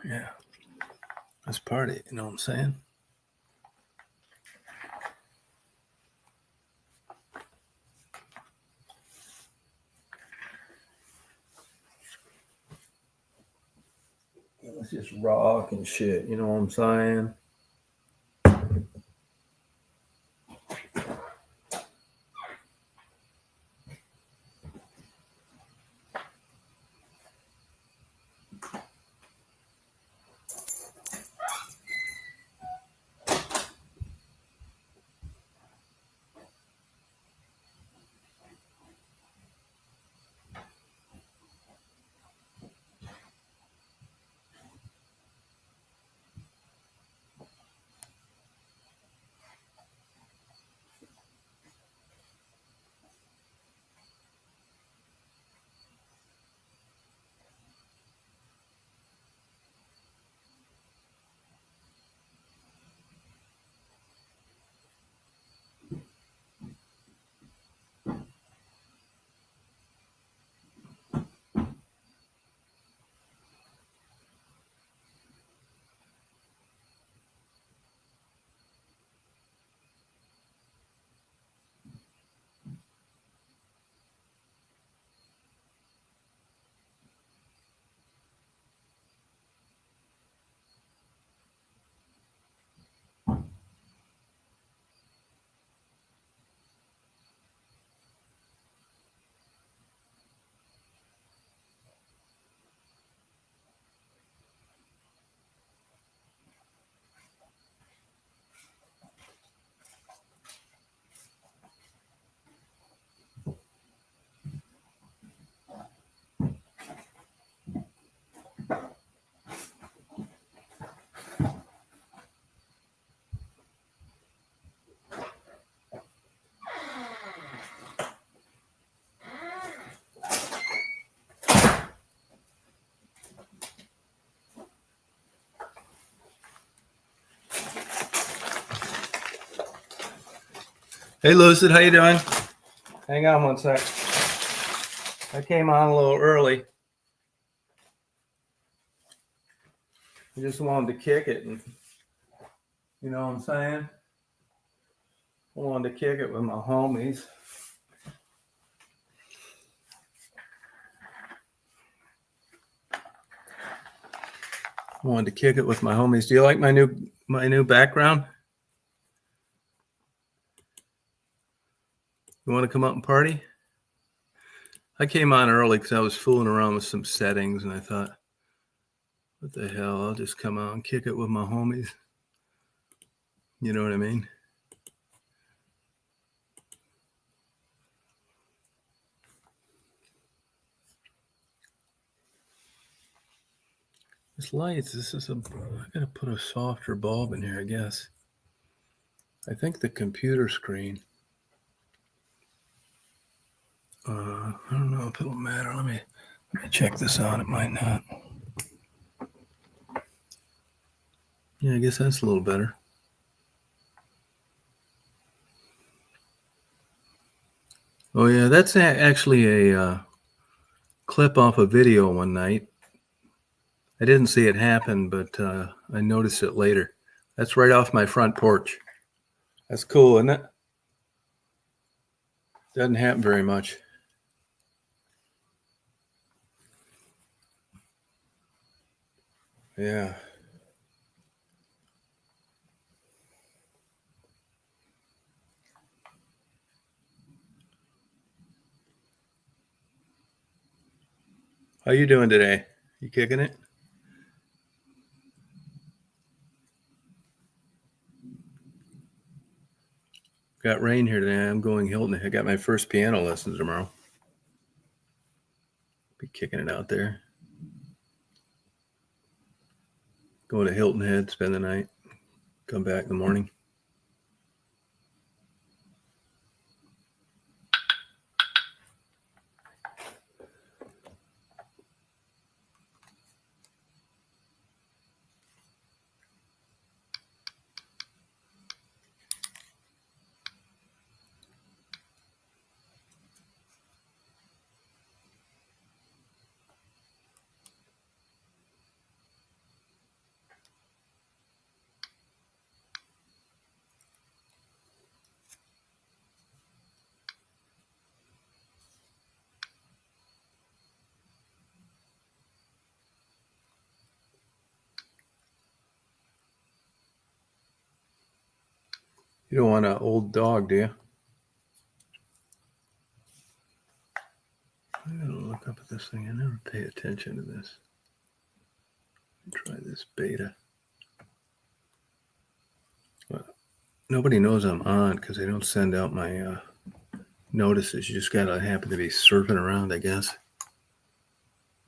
Yeah. Let's party, you know what I'm saying? Let's just rock and shit, you know what I'm saying? Hey, Lucid, how you doing? Hang on one sec. I came on a little early. I just wanted to kick it, and you know what I'm saying? I wanted to kick it with my homies. Do you like my new background? You want to come up and party? I came on early because I was fooling around with some settings, and I thought, what the hell? I'll just come out and kick it with my homies. You know what I mean? This lights, I gotta put a softer bulb in here, I guess. I think the computer screen. I don't know if it'll matter. Let me check this out. It might not. Yeah, I guess that's a little better. Oh yeah, that's actually a clip off a video one night. I didn't see it happen, but I noticed it later. That's right off my front porch. That's cool, isn't it? Doesn't happen very much. Yeah. How you doing today? You kicking it? Got rain here today. I'm going Hilton. I got my first piano lessons tomorrow. Be kicking it out there. Go to Hilton Head, spend the night, come back in the morning. You don't want an old dog, do you? I gotta look up at this thing. I never pay attention to this. Try this beta. Well, nobody knows I'm on because they don't send out my notices. You just gotta happen to be surfing around, I guess.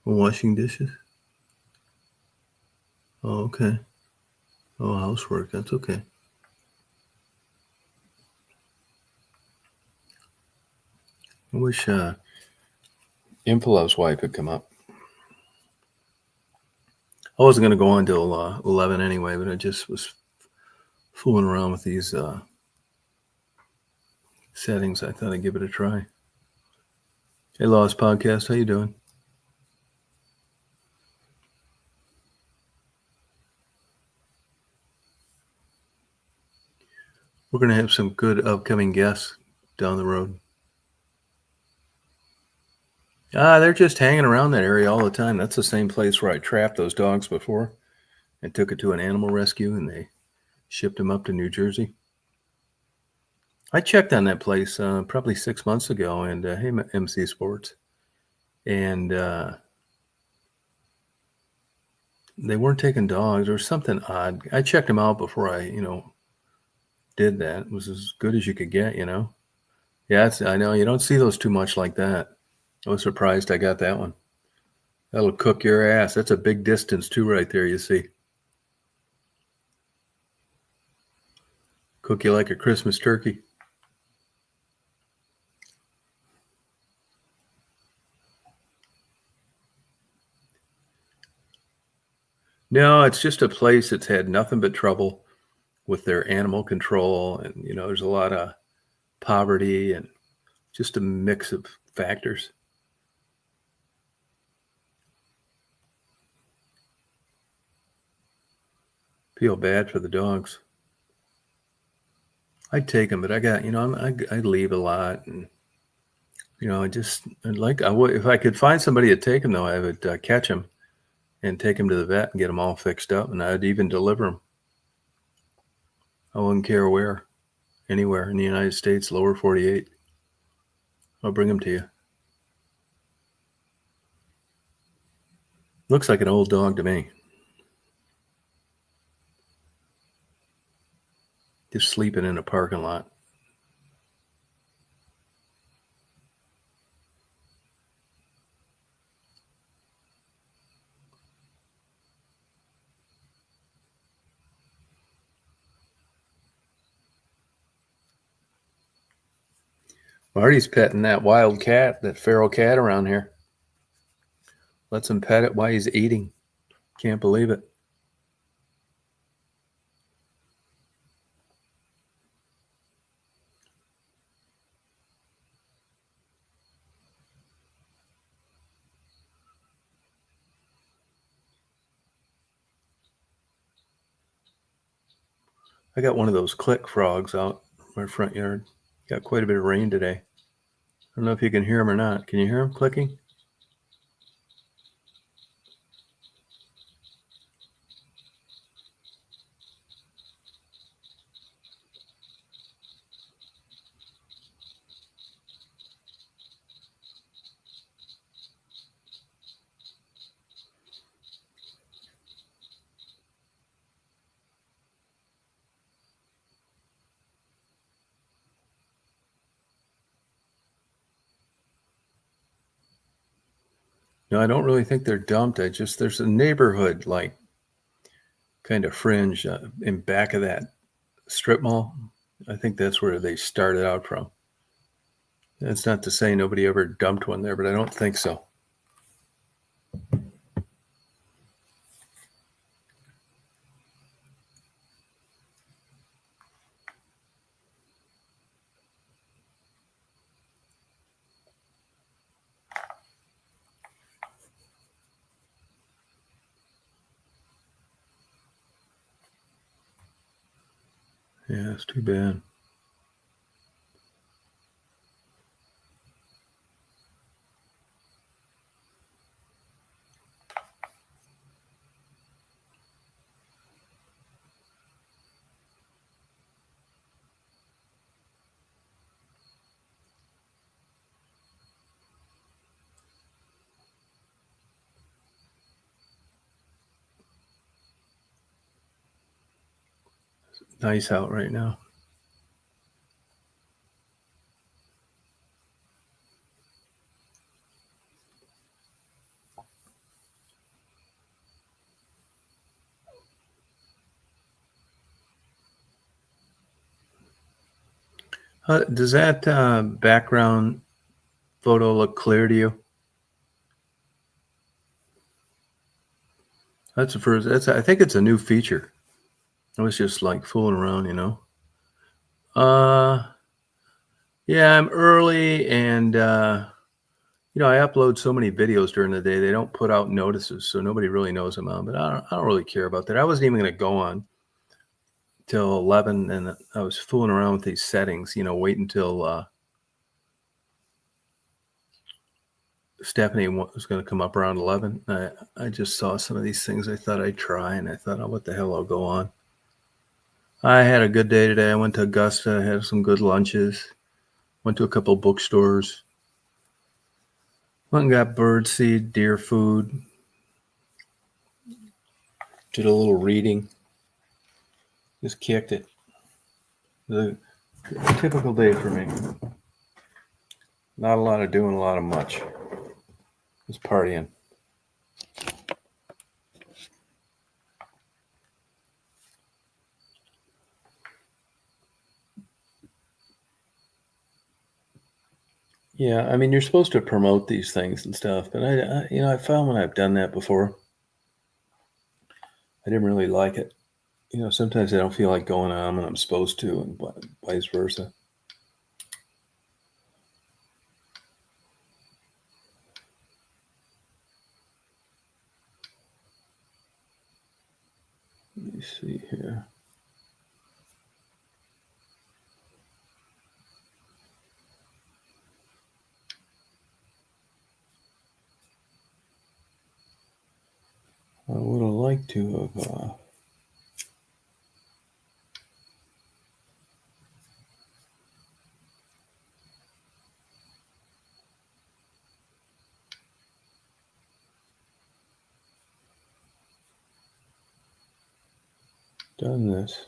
Washing dishes? Oh, okay. Oh, housework. That's okay. I wish Infolov's wife had come up. I wasn't going to go on till 11 anyway, but I just was fooling around with these settings. I thought I'd give it a try. Hey, Lost Podcast, how you doing? We're going to have some good upcoming guests down the road. They're just hanging around that area all the time. That's the same place where I trapped those dogs before and took it to an animal rescue, and they shipped them up to New Jersey. I checked on that place probably 6 months ago, and hey, MC Sports, and they weren't taking dogs or something odd. I checked them out before I, did that. It was as good as you could get, Yeah, I know you don't see those too much like that. I was surprised I got that one. That'll cook your ass. That's a big distance too, right there. You see, cook you like a Christmas turkey. No, it's just a place that's had nothing but trouble with their animal control, and there's a lot of poverty and just a mix of factors. Feel bad for the dogs. I'd take them, but I got, I leave a lot, and I would if I could find somebody to take them though, I would catch them and take them to the vet and get them all fixed up, and I'd even deliver them. I wouldn't care where, anywhere in the United States, lower 48. I'll bring them to you. Looks like an old dog to me. Just sleeping in a parking lot. Marty's petting that wild cat, that feral cat around here. Lets him pet it while he's eating. Can't believe it. I got one of those click frogs out in my front yard. Got quite a bit of rain today. I don't know if you can hear them or not. Can you hear them clicking? No, I don't really think they're dumped. There's a neighborhood like kind of fringe in back of that strip mall. I think that's where they started out from. That's not to say nobody ever dumped one there, but I don't think so. Yeah, it's too bad. nice out right now. Does that background photo look clear to you? That's the first. I think it's a new feature. I was just like fooling around, you know. Uh, yeah, I'm early, and I upload so many videos during the day. They don't put out notices, so nobody really knows I'm on. But I don't really care about that. I wasn't even going to go on till 11, and I was fooling around with these settings. Wait until Stephanie was going to come up around 11. I just saw some of these things I thought I'd try, and I thought, oh, what the hell, I'll go on. I had a good day today. I went to Augusta, had some good lunches, went to a couple bookstores, went and got birdseed, deer food, did a little reading, just kicked it. A typical day for me. Not a lot of doing, a lot of much. Just partying. Yeah, I mean, you're supposed to promote these things and stuff, but I found when I've done that before, I didn't really like it. Sometimes I don't feel like going on when I'm supposed to, and vice versa. Let me see here. I would have liked to have done this.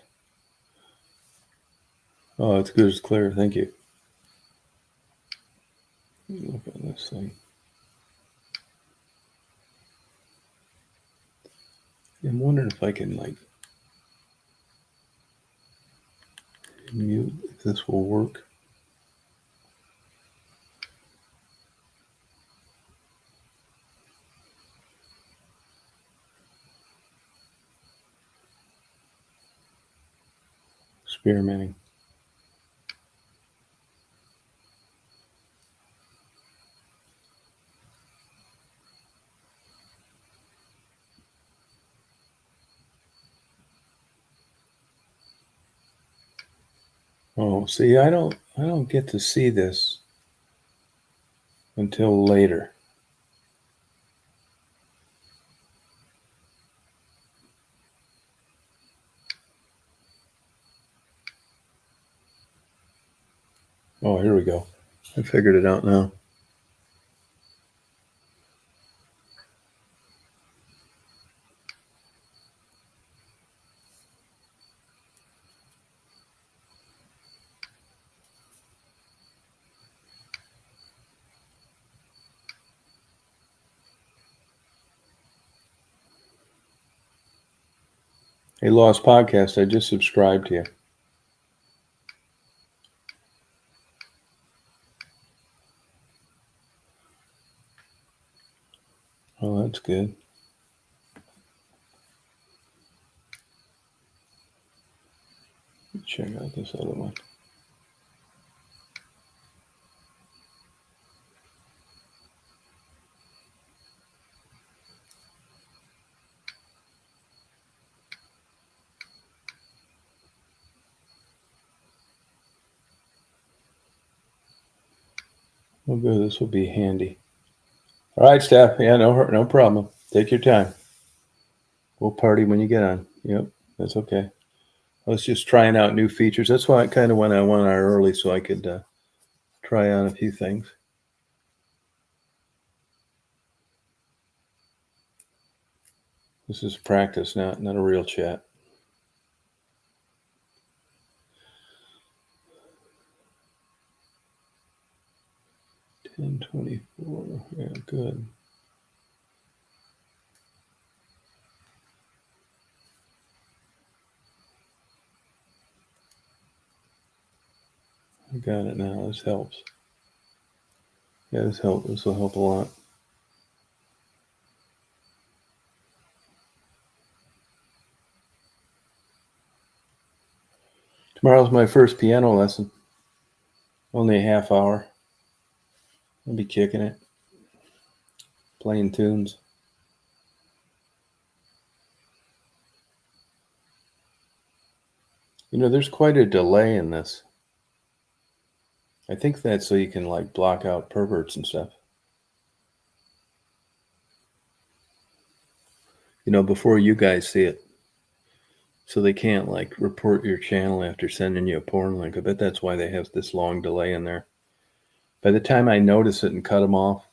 Oh, it's good as clear. Thank you. Look at this thing. I'm wondering if I can mute, if this will work. Experimenting. Oh, see, I don't get to see this until later. Oh, here we go. I figured it out now. Hey, Lost Podcast, I just subscribed to you. Oh, that's good. Check out this other one. Oh, good. This will be handy. All right, Steph. Yeah, no problem. Take your time. We'll party when you get on. Yep, that's okay. I was just trying out new features. That's why I kind of went on early so I could try on a few things. This is practice, not a real chat. 10:24. Yeah, good. I got it now. This helps. Yeah, this will help a lot. Tomorrow's my first piano lesson. Only a half hour. I'll be kicking it, playing tunes. You know, there's quite a delay in this. I think that's so you can like block out perverts and stuff. You know, before you guys see it. So they can't like report your channel after sending you a porn link. I bet that's why they have this long delay in there. By the time I notice it and cut them off,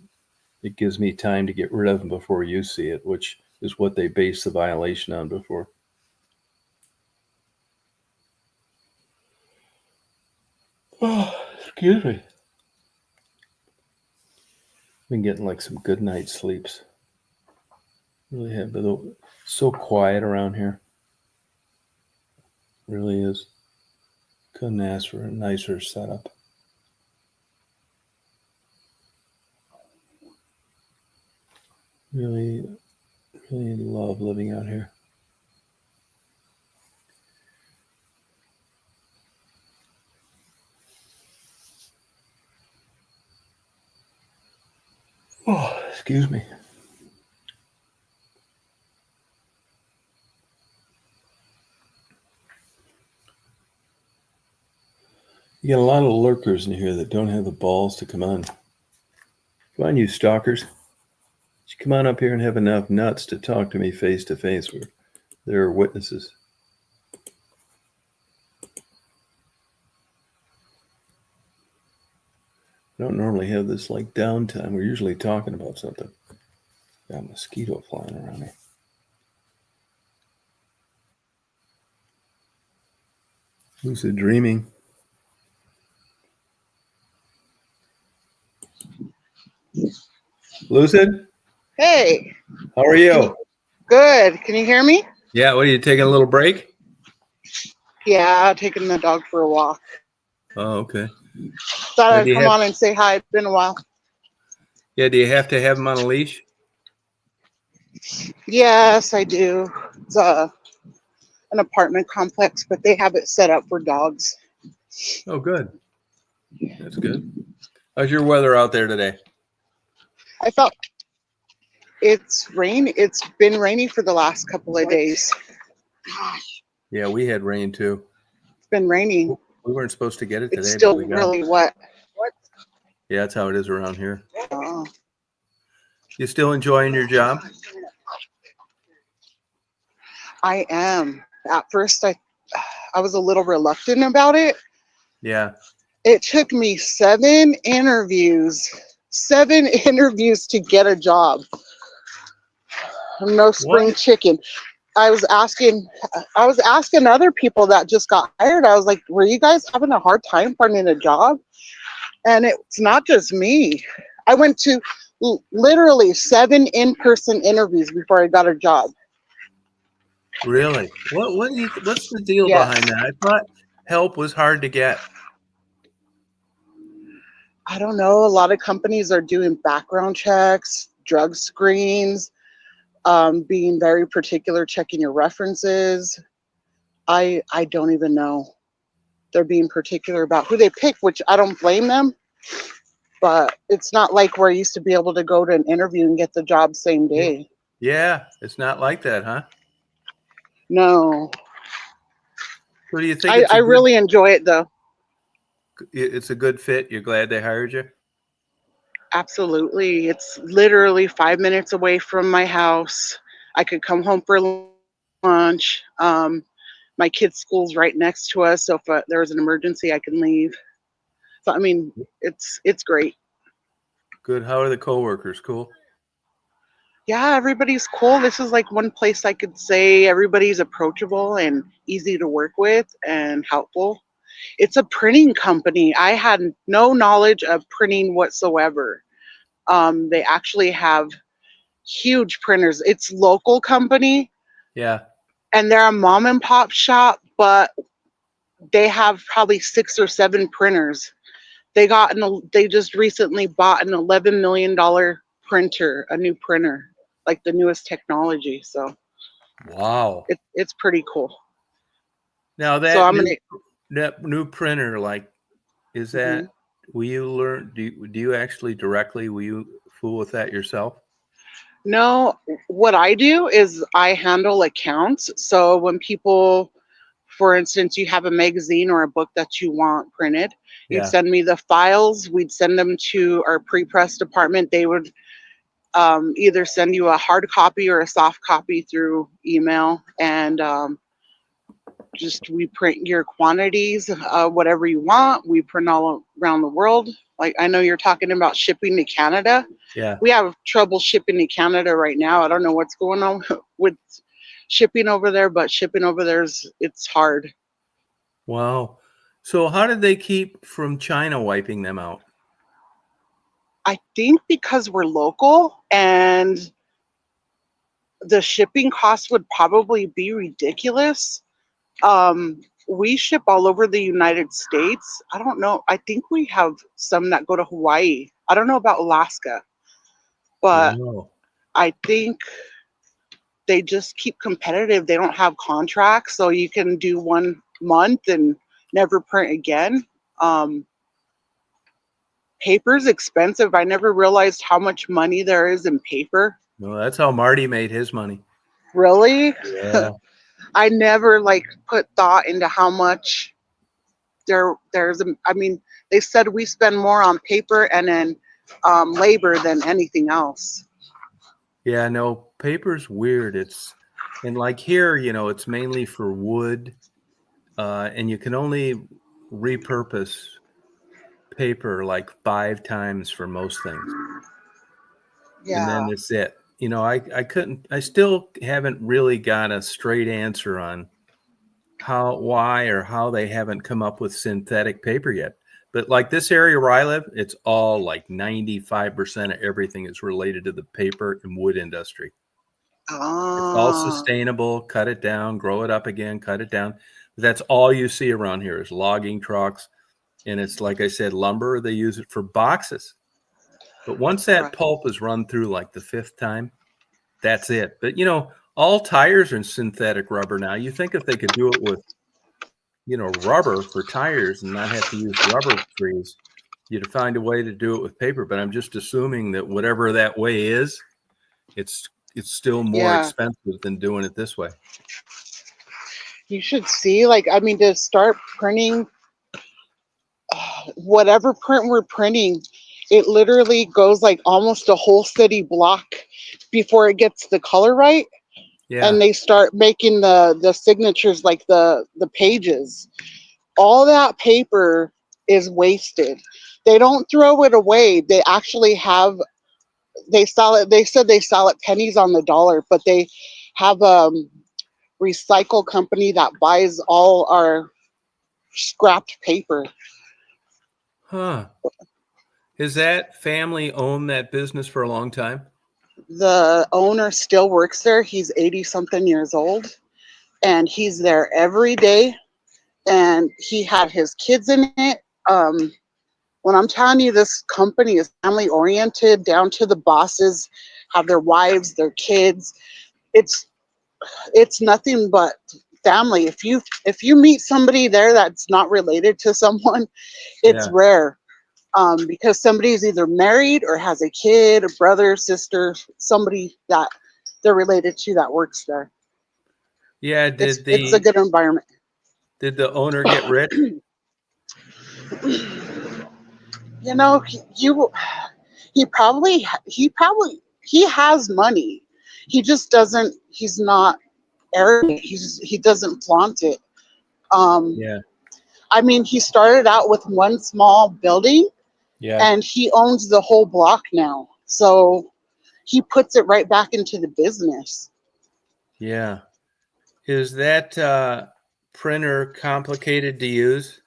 it gives me time to get rid of them before you see it, which is what they base the violation on before. Oh, excuse me. Been getting like some good night sleeps. Really have, but it's so quiet around here. Really is. Couldn't ask for a nicer setup. Really love living out here. Oh, excuse me. You get a lot of lurkers in here that don't have the balls to come on. Come on, you stalkers. You come on up here and have enough nuts to talk to me face to face where there are witnesses. I don't normally have this like downtime. We're usually talking about something. Got a mosquito flying around here. Lucid dreaming. Lucid? Hey. How are you? Good. Can you hear me? Yeah, what are you taking a little break? Yeah, taking the dog for a walk. Oh, okay. Thought I'd come on and say hi. It's been a while. Yeah, do you have to have him on a leash? Yes, I do. It's an apartment complex, but they have it set up for dogs. Oh, good. That's good. How's your weather out there today? I felt it's rain. It's been rainy for the last couple of days. Yeah, we had rain too. It's been raining. We weren't supposed to get it today. It's still really wet. Yeah, that's how it is around here. Oh. You still enjoying your job? I am. At first, I was a little reluctant about it. Yeah. It took me 7 interviews to get a job. I'm no spring chicken. I was asking other people that just got hired. I was like, were you guys having a hard time finding a job? And it's not just me. I went to literally 7 in-person interviews before I got a job. Really? What's the deal behind that? I thought help was hard to get. I don't know. A lot of companies are doing background checks, drug screens, being very particular, checking your references. I don't even know. They're being particular about who they pick, which I don't blame them. But it's not like where I used to be able to go to an interview and get the job same day. Yeah, it's not like that, huh? No. What do you think? I really enjoy it, though. It's a good fit. You're glad they hired you? Absolutely. It's literally 5 minutes away from my house. I could come home for lunch. My kids' school's right next to us, so if there was an emergency, I can leave. So I mean, it's great. Good. How are the coworkers? Cool? Yeah, everybody's cool. This is like one place I could say everybody's approachable and easy to work with and helpful. It's a printing company. I had no knowledge of printing whatsoever. They actually have huge printers. It's local company, Yeah. and they're a mom and pop shop, but they have probably 6 or 7 printers. They just recently bought an $11 million printer, a new printer, like the newest technology. So Wow. it's pretty cool. Now So that I'm new gonna. that new printer, like, is Mhm. that will you learn? Do you actually directly will you fool with that yourself? No, what I do is I handle accounts. So when people, for instance, you have a magazine or a book that you want printed, you'd Yeah. send me the files. We'd send them to our pre-press department. They would either send you a hard copy or a soft copy through email, and just we print your quantities, whatever you want. We print all around the world. Like I know you're talking about shipping to Canada. Yeah. We have trouble shipping to Canada right now. I don't know what's going on with shipping over there, but shipping over there's it's hard. Wow. So how did they keep from China wiping them out? I think because we're local and the shipping cost would probably be ridiculous. We ship all over the United States. I don't know. I think we have some that go to Hawaii. I don't know about Alaska, but Wow. I think they just keep competitive. They don't have contracts, so you can do 1 month and never print again. Um, Paper's expensive. I never realized how much money there is in paper. No, that's how Marty made his money. Really? Yeah. I never like put thought into how much there's. I mean, they said we spend more on paper and then labor than anything else. Yeah, no, paper's weird. And like here, it's mainly for wood, and you can only repurpose paper like 5 times for most things. And then Yeah. that's it. I still haven't really got a straight answer on why or how they haven't come up with synthetic paper yet. But like this area where I live, it's all like 95% of everything is related to the paper and wood industry. It's all Ah. sustainable, cut it down, grow it up again, cut it down. That's all you see around here is logging trucks. And it's like I said, lumber, they use it for boxes. But once that Right. pulp is run through like the 5th time, that's it. But all tires are synthetic rubber now. You think if they could do it with, rubber for tires and not have to use rubber trees, you'd find a way to do it with paper. But I'm just assuming that whatever that way is, it's still more Yeah. expensive than doing it this way. You should see, like, I mean, to start printing whatever print we're printing, it literally goes like almost a whole city block before it gets the color right. Yeah. And they start making the signatures, like the pages. All that paper is wasted. They don't throw it away. They actually have, they sell it, they said they sell it pennies on the dollar, but they have a recycle company that buys all our scrapped paper. Huh. Has that family owned that business for a long time? The owner still works there. He's 80 something years old, and he's there every day, and he had his kids in it. When I'm telling you, this company is family oriented down to the bosses have their wives, their kids. It's nothing but family. If you meet somebody there that's not related to someone, it's Yeah. rare. Because somebody's either married or has a kid, a brother, sister, somebody that they're related to that works there. Yeah. It's a good environment. Did the owner get rich? You know, he has money. He just doesn't. He's not arrogant. He doesn't flaunt it. Um, Yeah. I mean, he started out with one small building, Yeah. and he owns the whole block now. So he puts it right back into the business. Yeah. Is that printer complicated to use?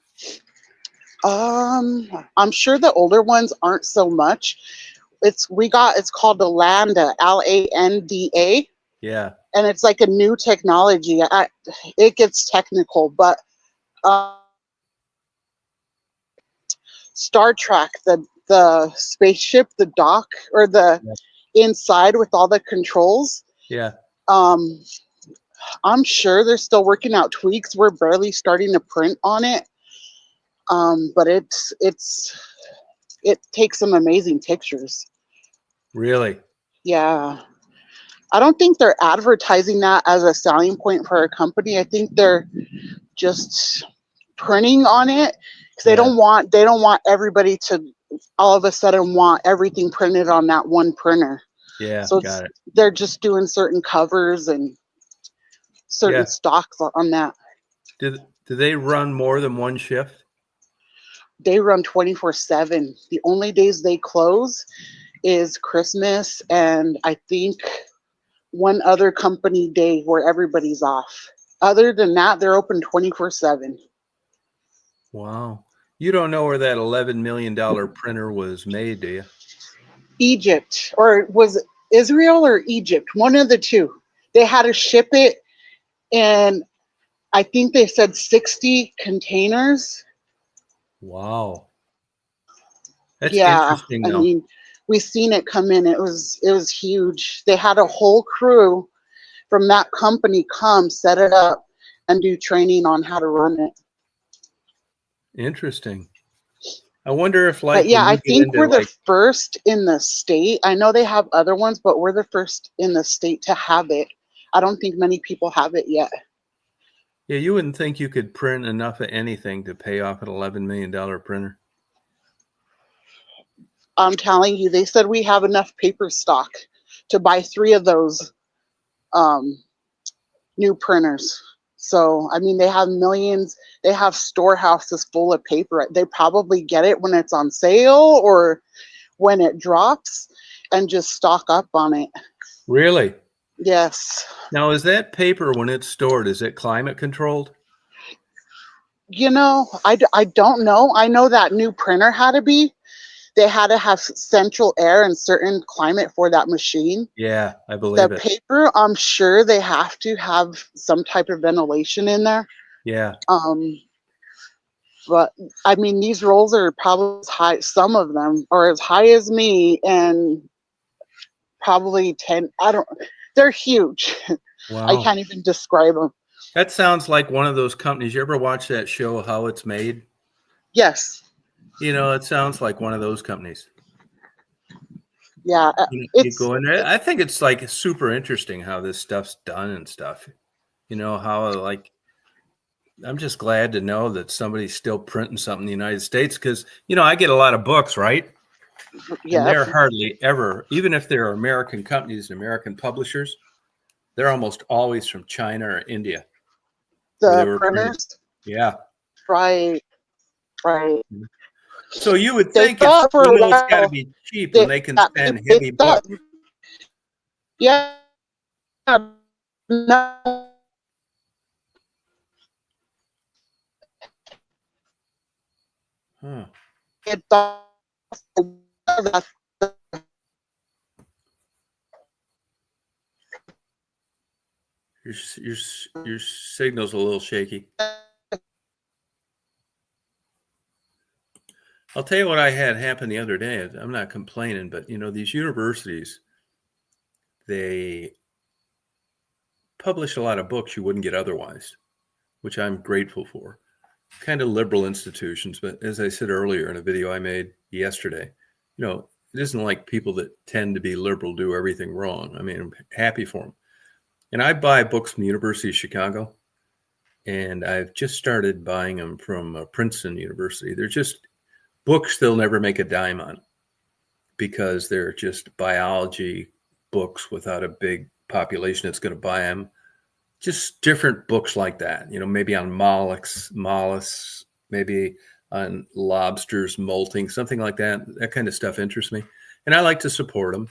I'm sure the older ones aren't so much. it's called the Landa, Landa, Yeah. and it's like a new technology. It gets technical, but Star Trek, the spaceship, the dock, or the Yeah. inside with all the controls. Yeah. Um, I'm sure they're still working out tweaks. We're barely starting to print on it, but it takes some amazing pictures. Really? Yeah. I don't think they're advertising that as a selling point for a company. I think they're just printing on it because Yeah. they don't want everybody to all of a sudden want everything printed on that one printer. Yeah. So Got it. they're just doing certain covers and certain Yeah. stocks on that. Do they run more than one shift? They run 24/7. The only days they close is Christmas and I think one other company day where everybody's off. Other than that, they're open 24/7. Wow. You don't know where that $11 million printer was made, do you? Egypt, or was it Israel or Egypt? One of the two. They had to ship it in, I think they said 60 containers. Wow. That's Yeah, interesting I though. mean, we seen it come in. It was huge. They had a whole crew from that company come set it up and do training on how to run it. Interesting. I wonder if But like yeah, when I you get think into we're the like, first in the state. I know they have other ones, but we're the first in the state to have it. I don't think many people have it yet. yeah, you wouldn't think you could print enough of anything to pay off an $11 million printer. I'm telling you, they said we have enough paper stock to buy 3 of those um, new printers. So, I mean, they have millions, they have storehouses full of paper. They probably get it when it's on sale or when it drops and just stock up on it. Really? Yes. Now, is that paper when it's stored, is it climate controlled? You know, I don't know. I know that new printer had to be. They had to have central air and certain climate for that machine. Yeah, I The believe it. paper, I'm sure they have to have some type of ventilation in there. Yeah. But I mean, these rolls are probably as high, some of them are as high as me and probably 10. They're huge. I Wow. can't even describe them. That sounds like one of those companies. You ever watch that show, How It's Made? Yes. You know, it sounds like one of those companies. Yeah. You go in there. I think it's like super interesting how this stuff's done and stuff. You know, how like, I'm just glad to know that somebody's still printing something in the United States because, you know, I get a lot of books, right? And Yeah. they're hardly ever, even if they're American companies and American publishers, they're almost always from China or India where they The were printed. printers. Yeah. Right. Right. So you would They think it's, thought for you a know, it's got to while be cheap when they can send they heavy thought, books. yeah. No. Huh. It thought that Your your signal's a little shaky. I'll tell you what I had happen the other day. I'm not complaining, but you know, these universities, they publish a lot of books you wouldn't get otherwise, which I'm grateful for. Kind of liberal institutions, but as I said earlier in a video I made yesterday, you know, it isn't like people that tend to be liberal do everything wrong. I mean, I'm happy for them. And I buy books from the University of Chicago, and I've just started buying them from Princeton University. They're just books they'll never make a dime on because they're just biology books without a big population that's going to buy them. Just different books like that, you know, maybe on mollusks, maybe on lobsters molting, something like that. That kind of stuff interests me. And I like to support them.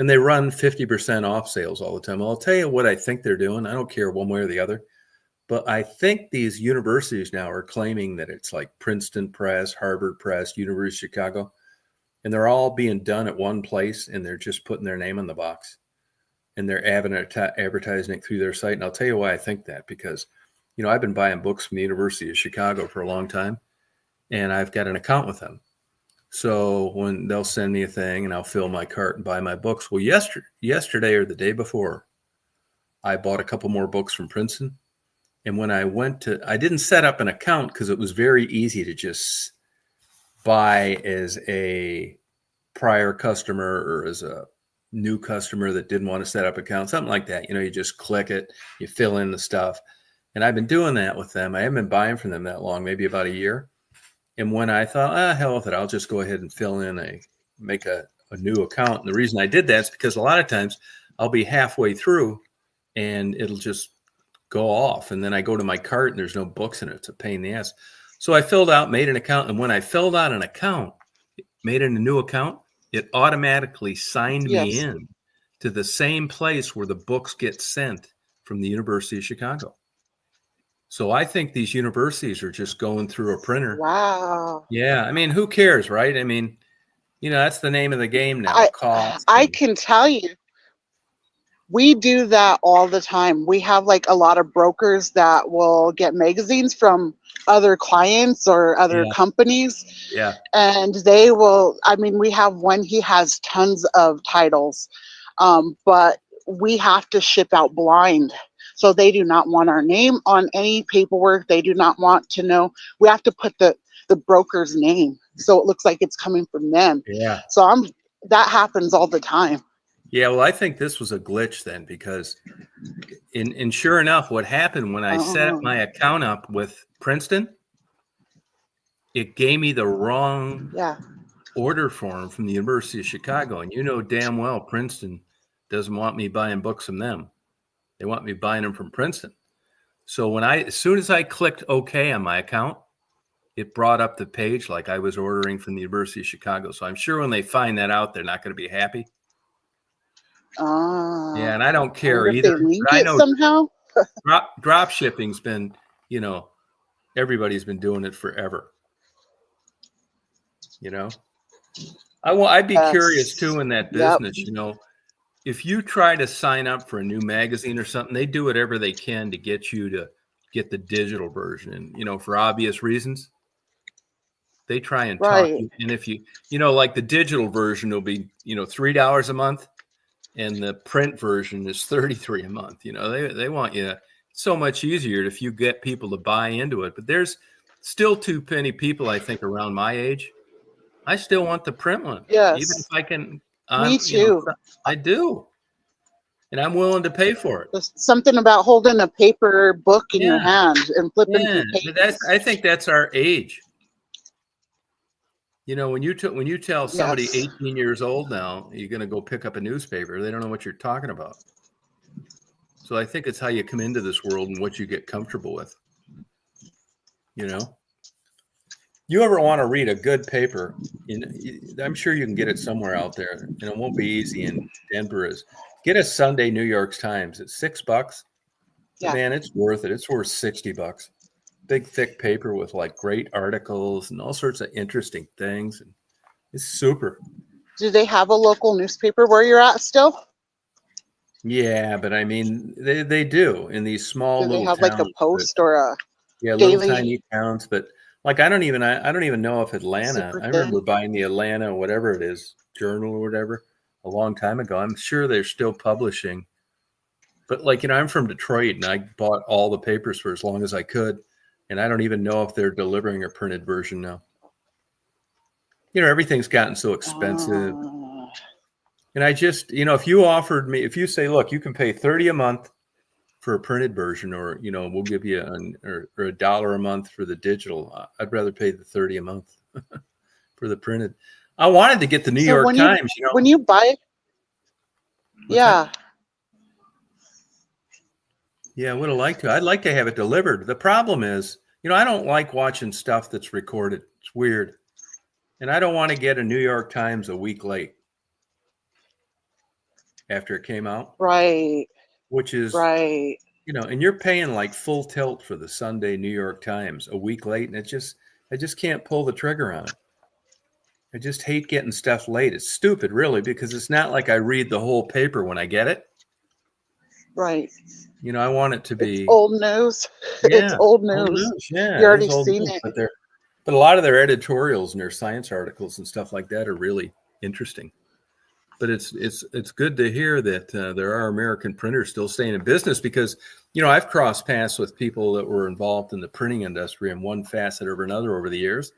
And they run 50% off sales all the time. Well, I'll tell you what I think they're doing. I don't care one way or the other. But I think these universities now are claiming that it's like Princeton Press, Harvard Press, University of Chicago. and they're all being done at one place, and they're just putting their name on the box, and they're advertising it through their site. And I'll tell you why I think that, because, I've been buying books from the University of Chicago for a long time, and I've got an account with them. So when they'll send me a thing and I'll fill my cart and buy my books. Well, yesterday or the day before, I bought a couple more books from Princeton. And when I didn't set up an account because it was very easy to just buy as a prior customer or as a new customer that didn't want to set up an account, something like that. You just click it, you fill in the stuff. And I've been doing that with them. I haven't been buying from them that long, maybe about a year. And when I thought, hell with it, I'll just go ahead and make a new account. And the reason I did that is because a lot of times I'll be halfway through and it'll just go off. And then I go to my cart and there's no books in it. It's a pain in the ass. So I made an account. And when I filled out an account, made it a new account, it automatically signed me in to the same place where the books get sent from the University of Chicago. So I think these universities are just going through a printer. Wow. Yeah. I mean, who cares, right? I mean, that's the name of the game now. I can tell you, we do that all the time. We have like a lot of brokers that will get magazines from other clients or other companies. Yeah. And we have one, he has tons of titles, but we have to ship out blind. So they do not want our name on any paperwork. They do not want to know. We have to put the broker's name so it looks like it's coming from them. Yeah. So that happens all the time. Yeah, well, I think this was a glitch then, because and sure enough, what happened when I set my account up with Princeton, it gave me the wrong order form from the University of Chicago. And damn well Princeton doesn't want me buying books from them. They want me buying them from Princeton. So as soon as I clicked OK on my account, it brought up the page like I was ordering from the University of Chicago. So I'm sure when they find that out, they're not going to be happy. Yeah, and I don't care either. I know somehow. drop shipping's been, everybody's been doing it forever. I'd be curious too in that business. If you try to sign up for a new magazine or something, they do whatever they can to get you to get the digital version. And, for obvious reasons, they try and talk you. And if like the digital version will be, $3 a month, and the print version is $33 a month. They want you so much easier if you get people to buy into it. But there's still too many people, I think, around my age. I still want the print one. Yes. Even if I can. Me too. I do. And I'm willing to pay for it. There's something about holding a paper book in your hand and flipping through pages. I think that's our age. When you tell somebody 18 years old now, you're going to go pick up a newspaper, they don't know what you're talking about. So I think it's how you come into this world and what you get comfortable with. You ever want to read a good paper? I'm sure you can get it somewhere out there, and it won't be easy in Denver. Get a Sunday New York Times. It's $6. Yeah. Man, it's worth it. It's worth $60. Big thick paper with like great articles and all sorts of interesting things. And it's super. Do they have a local newspaper where you're at still? Yeah, but I mean, they do in these small little towns. Do they have like a Post or a little tiny towns? But like, I don't even know if Atlanta. I remember buying the Atlanta, whatever it is, Journal or whatever, a long time ago. I'm sure they're still publishing. But like, I'm from Detroit, and I bought all the papers for as long as I could. And I don't even know if they're delivering a printed version now. Everything's gotten so expensive. And I just, if you say, look, you can pay $30 a month for a printed version, or, we'll give you or $1 a month for the digital, I'd rather pay the $30 a month for the printed. I wanted to get the New York Times, When you buy it. Yeah, I would have liked to. I'd like to have it delivered. The problem is, I don't like watching stuff that's recorded. It's weird. And I don't want to get a New York Times a week late after it came out. Right. Which is, right. And you're paying like full tilt for the Sunday New York Times a week late. And I just can't pull the trigger on it. I just hate getting stuff late. It's stupid, really, because it's not like I read the whole paper when I get it. Right. You know, I want it to It's be, old news. It's yeah, old old news. news. Yeah, You it already is old seen news, it. but a lot of their editorials and their science articles and stuff like that are really interesting. But it's good to hear that there are American printers still staying in business, because, you know, I've crossed paths with people that were involved in the printing industry in one facet or another over the years.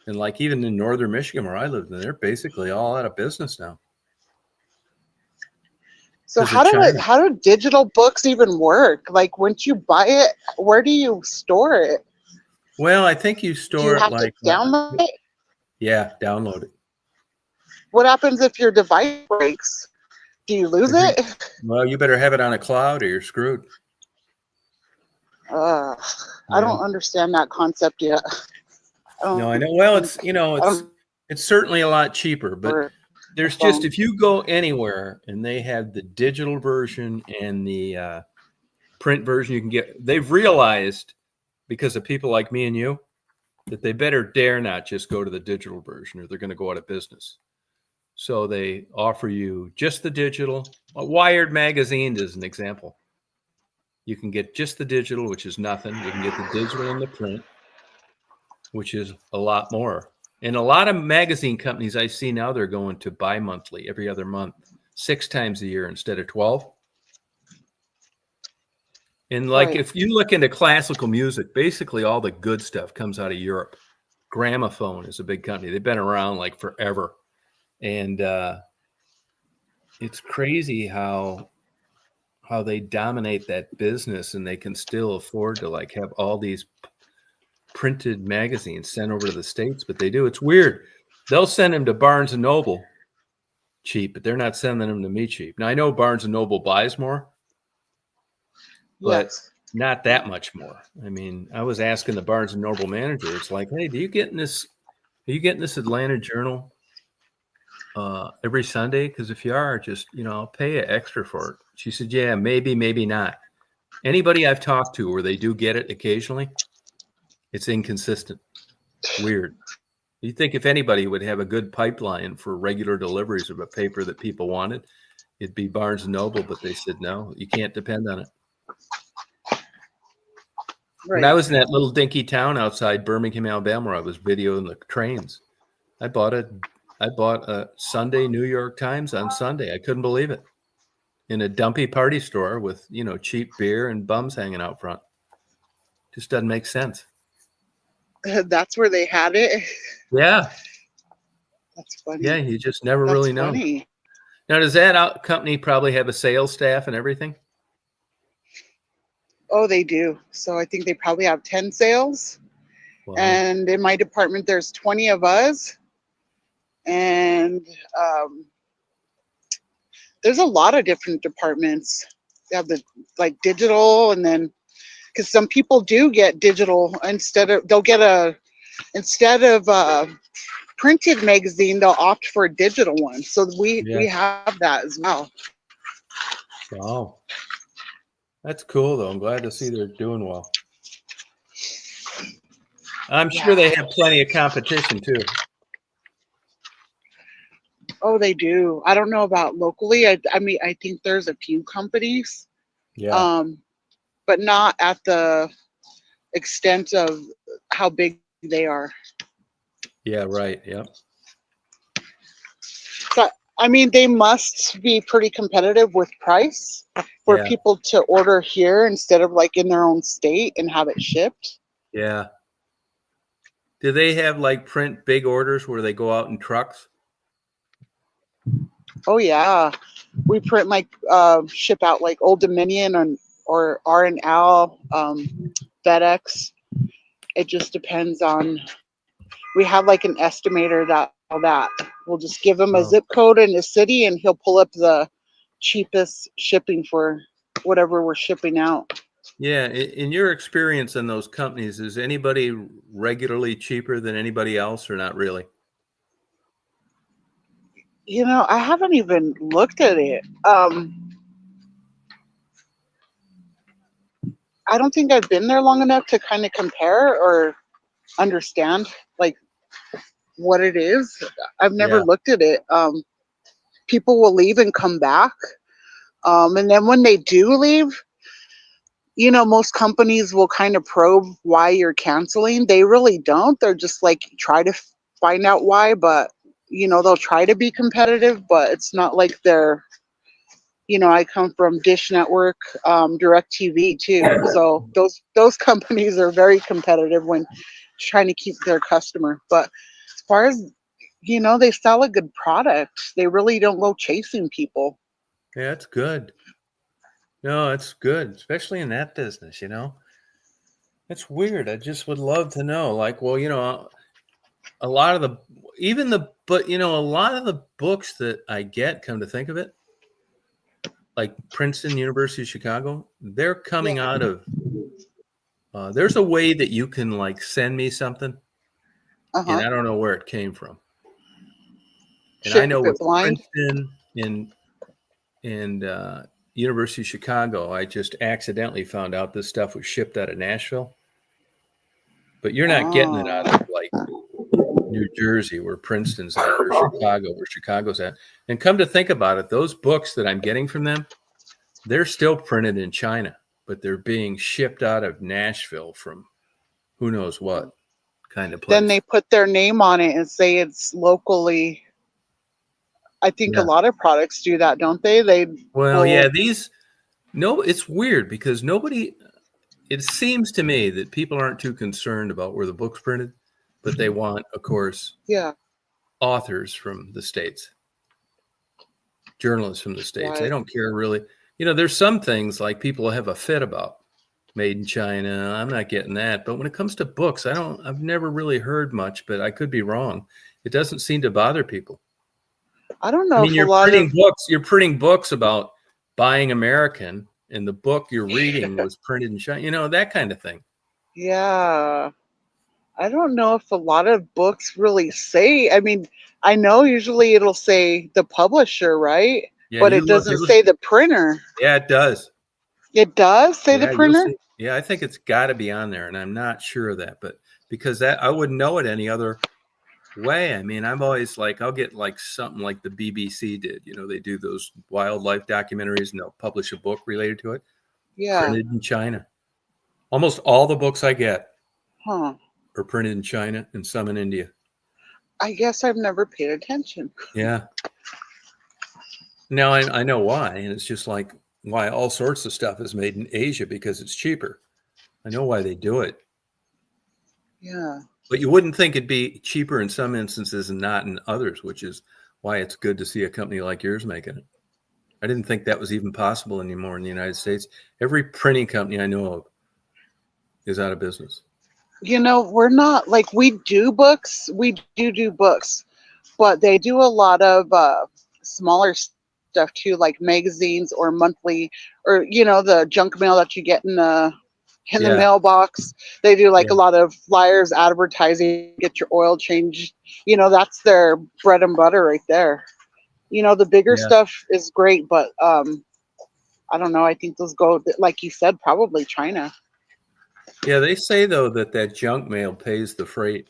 And like even in northern Michigan where I lived, they're basically all out of business now So because of China. how do digital books even work? Like, once you buy it, where do you store it? Well, I think you Do you store it have to like, download it? yeah, download it. What happens if your device breaks? Do you lose it? Well, you better have it on a cloud or you're screwed. I Yeah. don't understand that concept yet. No, I know. Well, it's, you know, I don't it's certainly a lot cheaper, but for a there's just, phone. if you go anywhere and they have the digital version and the print version, you can get, they've realized, because of people like me and you, that they better dare not just go to the digital version or they're going to go out of business. So they offer you just the digital. Wired magazine is an example. You can get just the digital, which is nothing. You can get the digital and the print, which is a lot more. And a lot of magazine companies I see now, they're going to bi-monthly, every other month, 6 times a year instead of 12. And like, Right. if you look into classical music, basically all the good stuff comes out of Europe. Gramophone is a big company. They've been around like forever. And it's crazy how they dominate that business, and they can still afford to like have all these printed magazines sent over to the States, but they do. It's weird. They'll send them to Barnes and Noble cheap, but they're not sending them to me cheap. Now I know Barnes and Noble buys more, but Yes. not that much more. I mean, I was asking the Barnes and Noble manager, it's like, hey, are you getting this Atlanta Journal every Sunday? Because if you are, just, you know, I'll pay you extra for it. She said, yeah, maybe, maybe not. Anybody I've talked to where they do get it occasionally, it's inconsistent. Weird. You think if anybody would have a good pipeline for regular deliveries of a paper that people wanted, it'd be Barnes and Noble, but they said no, you can't depend on it. Right. When I was in that little dinky town outside Birmingham, Alabama, where I was videoing the trains, I bought a Sunday New York Times on Sunday. I couldn't believe it. In a dumpy party store with, you know, cheap beer and bums hanging out front. Just doesn't make sense. That's where they had it. Yeah. That's funny. Yeah, you just never That's really know. funny. Now, does that company probably have a sales staff and everything? Oh, they do. So I think they probably have 10 sales. Wow. And in my department, there's 20 of us. And there's a lot of different departments. They have the like digital, and then because some people do get digital instead of printed magazine, they'll opt for a digital one. So we have that as well. Wow. That's cool, though. I'm glad to see they're doing well. I'm sure they have plenty of competition, too. Oh, they do. I don't know about locally. I mean, I think there's a few companies. Yeah. But not at the extent of how big they are. Yeah, right. Yep. So, I mean, they must be pretty competitive with price for people to order here instead of like in their own state and have it shipped. Yeah. Do they have like print big orders where they go out in trucks? Oh yeah, we print like ship out like Old Dominion or R&L, FedEx. It just depends on. We have like an estimator that we'll just give him a zip code in the city, and he'll pull up the cheapest shipping for whatever we're shipping out. Yeah. In your experience in those companies, is anybody regularly cheaper than anybody else, or not really? You know, I haven't even looked at it. I don't think I've been there long enough to kind of compare or understand. Like, what it is. I've never Yeah. looked at it. People will leave and come back. And then when they do leave, most companies will kind of probe why you're canceling. They really don't. They're just like, try to find out why, but, they'll try to be competitive, but it's not like they're, I come from Dish Network, DirecTV too. So those companies are very competitive when trying to keep their customer. But as far as, they sell a good product. They really don't go chasing people. Yeah, that's good. No, it's good, especially in that business, It's weird. I just would love to know. Like, well, a lot of the a lot of the books that I get, come to think of it, like Princeton, University of Chicago, they're coming Yeah. out of there's a way that you can like send me something and Uh-huh. I don't know where it came from. And I Ship know it with blind. Princeton and University of Chicago, I just accidentally found out this stuff was shipped out of Nashville. But you're not getting it out Oh. of like New Jersey where Princeton's at or Chicago where Chicago's at. And come to think about it, those books that I'm getting from them, they're still printed in China, but they're being shipped out of Nashville from who knows what kind of Then place. they put their name on it and say it's locally. I think a Yeah. lot of products do that, don't they? They Well, yeah, will. it's weird because it seems to me that people aren't too concerned about where the book's printed, but they want, of course, Yeah. authors from the States, journalists from the States. They Right. don't care really. There's some things like people have a fit about made in China. I'm not getting that. But when it comes to books, I've never really heard much, but I could be wrong. It doesn't seem to bother people. I don't I know mean, if a lot of. you're printing books about buying American, and the book you're reading was printed in China, that kind of thing. Yeah. I don't know if a lot of books really say. I mean, I know usually it'll say the publisher, right? Yeah, But it doesn't you'll say the printer. yeah, it does. It does say the Yeah, you'll printer? see. Yeah, I think it's got to be on there, and I'm not sure of that, but because that I wouldn't know it any other way. I mean, I'm always like, I'll get like something like the BBC did. They do those wildlife documentaries, and they'll publish a book related to it, Yeah. printed in China. Almost all the books I get Huh. are printed in China and some in India. I guess I've never paid attention. Yeah. Now I know why, and it's just like why all sorts of stuff is made in Asia because it's cheaper. I know why they do it. Yeah. But you wouldn't think it'd be cheaper in some instances and not in others, which is why it's good to see a company like yours making it. I didn't think that was even possible anymore in the United States. Every printing company I know of is out of business. We're not like we do books. We do books, but they do a lot of smaller stuff too, like magazines or monthly, or the junk mail that you get in the Yeah, mailbox. They do like yeah, a lot of flyers, advertising, get your oil changed. That's their bread and butter right there. The bigger yeah. stuff is great, but I don't know. I think those go, like you said, probably China. Yeah, they say though that junk mail pays the freight.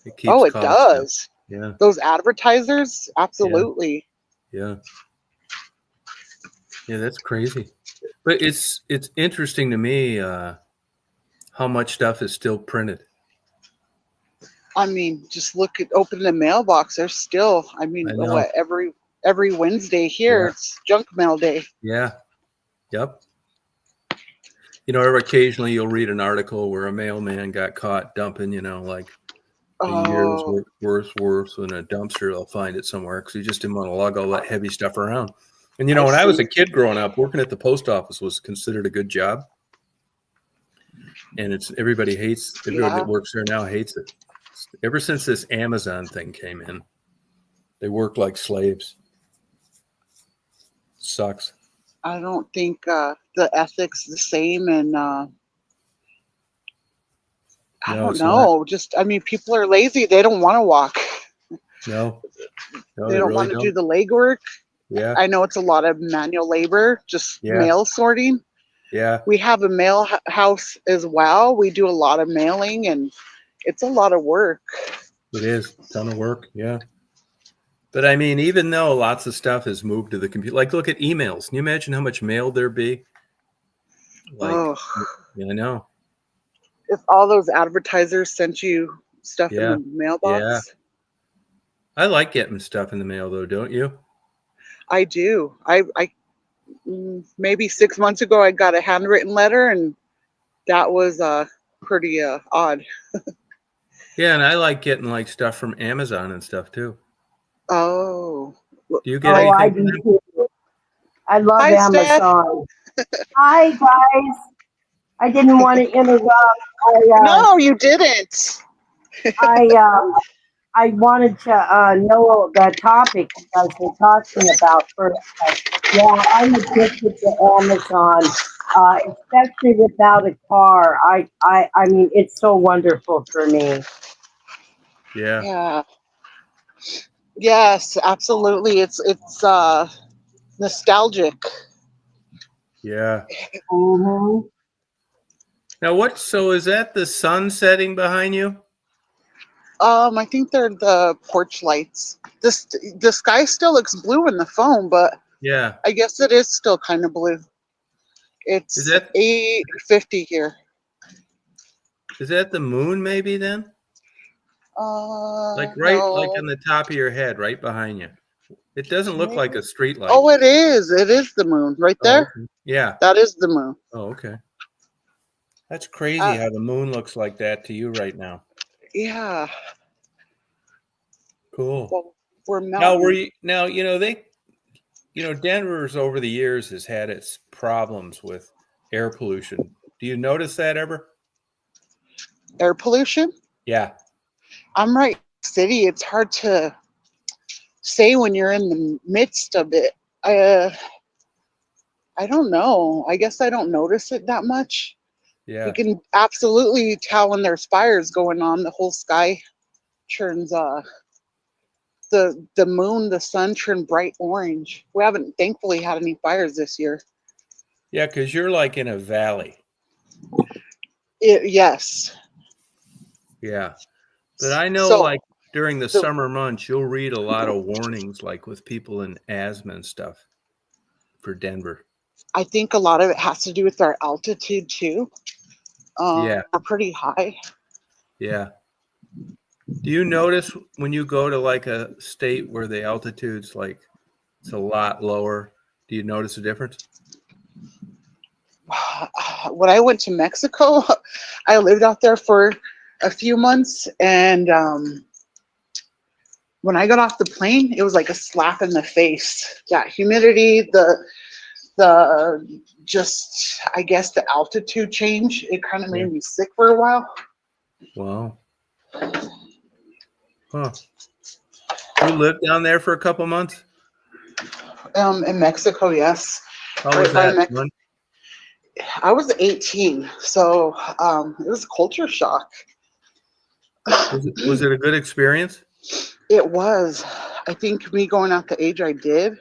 It keeps Oh, it costs down. does. Yeah, Those advertisers, yeah, absolutely. yeah. Yeah, that's crazy. But it's interesting to me how much stuff is still printed. I mean, just open the mailbox. There's still, I I mean, know. what, every Wednesday here, Yeah, it's junk mail day. yeah, yep. Occasionally you'll read an article where a mailman got caught dumping, like a year's Oh, worth in a dumpster. They'll find it somewhere because he just didn't want to lug all that heavy stuff around. And I when I was see. a kid growing up, working at the post office was considered a good job. And everybody that Yeah. works there now hates it. Ever since this Amazon thing came in, they work like slaves. Sucks. I don't think the ethics the same, and I No, don't it's not. know. Just, I mean, people are lazy. They don't want to walk. No, They they don't really want to do don't. the legwork. Yeah, I know it's a lot of manual labor, just yeah, mail sorting. yeah. We have a mail house as well. We do a lot of mailing, and it's a lot of work. It is a ton of work. Yeah. But I mean, even though lots of stuff has moved to the computer, like look at emails. Can you imagine how much mail there'd be? Like, Oh, yeah, I know. if all those advertisers sent you stuff in Yeah. the Yeah. mailbox. I like getting stuff in the mail though, don't you? I do. Maybe 6 months ago, I got a handwritten letter, and that was pretty odd. Yeah, and I like getting like stuff from Amazon and stuff too. Oh, Do you get Oh, I anything from do them? too. I love hi, Steph. Amazon. Hi, guys. I didn't want to interrupt. No, you didn't. I, uh, I wanted to know the topic you guys were talking about first. Yeah, I'm addicted to Amazon, especially without a car. I mean, it's so wonderful for me. Yeah. Yeah. Yes, absolutely. It's nostalgic. Yeah. Hmm. Now so is that the sun setting behind you? I think they're the porch lights. The sky still looks blue in the phone, but Yeah. I guess it is still kind of blue. Is It's that 8:50 here. the moon maybe then? Like right like No, on the top of your head, right behind you. It doesn't look like maybe. a street light. Oh, it is. It is the moon right Oh, there. okay. Yeah. That is the moon. Oh, okay. That's crazy Uh, how the moon looks like that to you right now. yeah. Cool. Well, we're Now mountain. Denver's over the years has had its problems with air pollution. Do you notice that ever? Air pollution. Yeah. I'm right. City. It's hard to say when you're in the midst of it. I don't know. I guess I don't notice it that much. You Yeah. can absolutely tell when there's fires going on. The whole sky turns the moon, the sun turned bright orange. We haven't thankfully had any fires this year. Yeah, because you're like in a valley. Yes. Yeah. But I know So like during the the summer months, you'll read a lot of warnings like with people in asthma and stuff for Denver. I think a lot of it has to do with our altitude too. Yeah. We're pretty high. Yeah. Do you notice when you go to like a state where the altitude's like it's a lot lower? Do you notice a difference? When I went to Mexico, I lived out there for a few months, and when I got off the plane, it was like a slap in the face. That humidity, the just I guess the altitude change, it kind of Yeah. made me sick for a while. Wow. Huh. You lived down there for a couple months? In Mexico, yes. How Right was by that? Fun? I was 18, so it was a culture shock. Was it a good experience? It was. I think me going at the age I did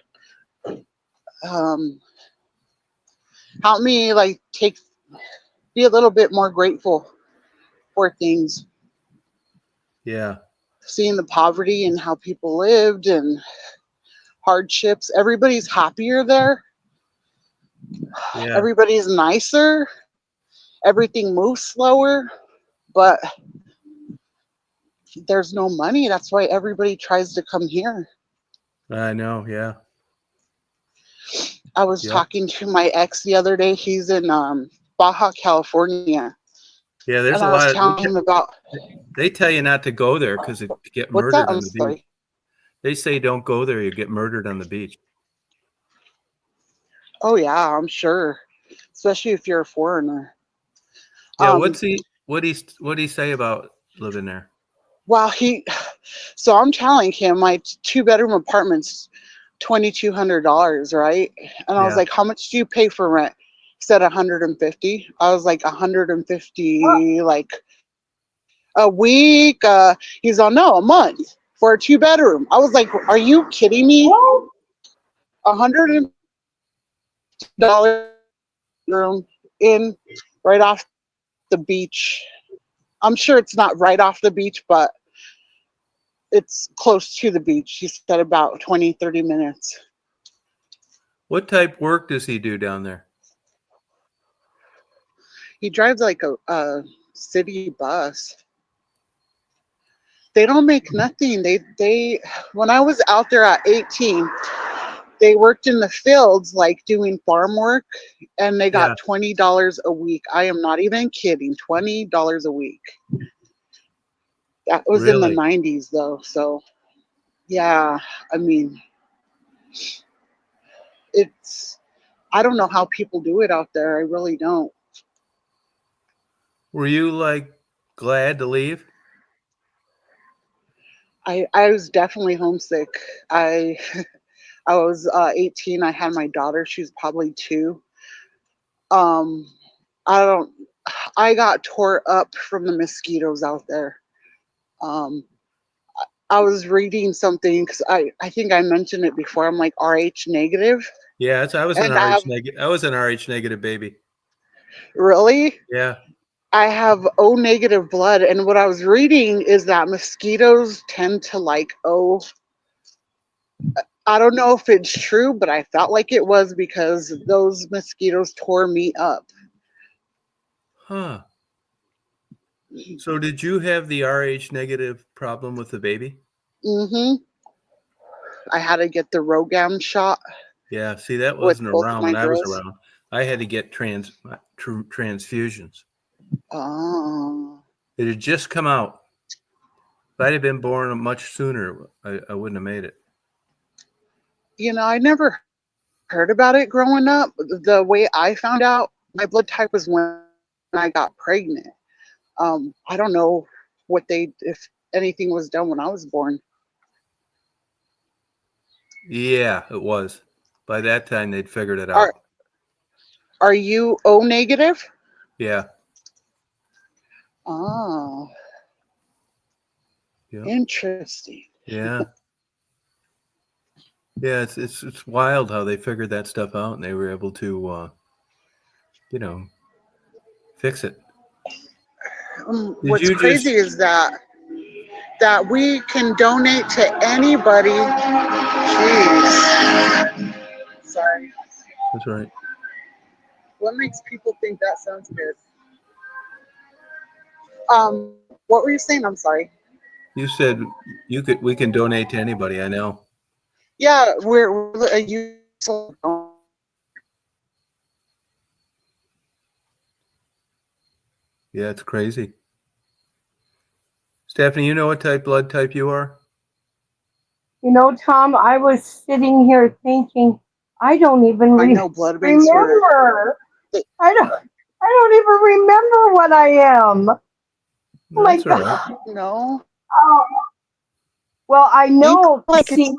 helped me like be a little bit more grateful for things, Yeah. seeing the poverty and how people lived and hardships. Everybody's happier there. Yeah. Everybody's nicer. Everything moves slower, but there's no money. That's why everybody tries to come here. I know. Yeah. I was Yep. talking to my ex the other day. He's in Baja California, Yeah. There's and a I was lot of telling him about they tell you not to go there because you get what's that? murdered I'm on the beach. sorry. They say don't go there, you get murdered on the beach. Oh yeah, I'm sure, especially if you're a foreigner. Yeah. Um, What he say about living there? well, so I'm telling him my 2-bedroom apartment's $2,200, right? And I was Yeah. like, how much do you pay for rent? He said 150. I was like, 150, like a week. He's all, no, a month for a 2-bedroom. I was like, are you kidding me? $100 room in right off the beach. I'm sure it's not right off the beach, but it's close to the beach. He said about 20, 30 minutes. What type work does he do down there? He drives like a city bus. They don't make nothing. They when I was out there at 18, they worked in the fields like doing farm work, and they got $20 a week. I am not even kidding. $20 a week. That was in the Really? 90s though. So yeah, I mean, I don't know how people do it out there. I really don't. Were you like glad to leave? I was definitely homesick. I I was 18. I had my daughter. She was probably 2. Um, I don't. I got tore up from the mosquitoes out there. Um, I was reading something because I think I mentioned it before. I'm like RH negative, Yeah, I was an and I have I was an RH negative baby. really. Yeah. I have O negative blood, and what I was reading is that mosquitoes tend to like O. I don't know if it's true, but I felt like it was because those mosquitoes tore me up. Huh. So did you have the RH negative problem with the baby? Mm-hmm. I had to get the Rogam shot Yeah, see, that with wasn't both around my when I was girls. around. I had to get transfusions. Oh. It had just come out. If I'd have been born much sooner, I wouldn't have made it. You know, I never heard about it growing up. The way I found out my blood type was when I got pregnant. I don't know if anything was done when I was born. Yeah, it was. By that time, they'd figured it Are out. are you O negative? Yeah. Oh, Yeah. interesting. Yeah. Yeah, it's wild how they figured that stuff out and they were able to, fix it. Did What's you just? crazy is that we can donate to anybody. Jeez. Sorry. That's right. What makes people think that sounds good? What were you saying? I'm sorry. You said we can donate to anybody. I know. Yeah, we're a useful. Yeah, it's crazy. Stephanie, you know what blood type you are? You know, Tom, I was sitting here thinking, I don't even I know blood banks remember. I don't even remember what I am. Oh my That's all right. God. No. Oh, well, I know. Like See,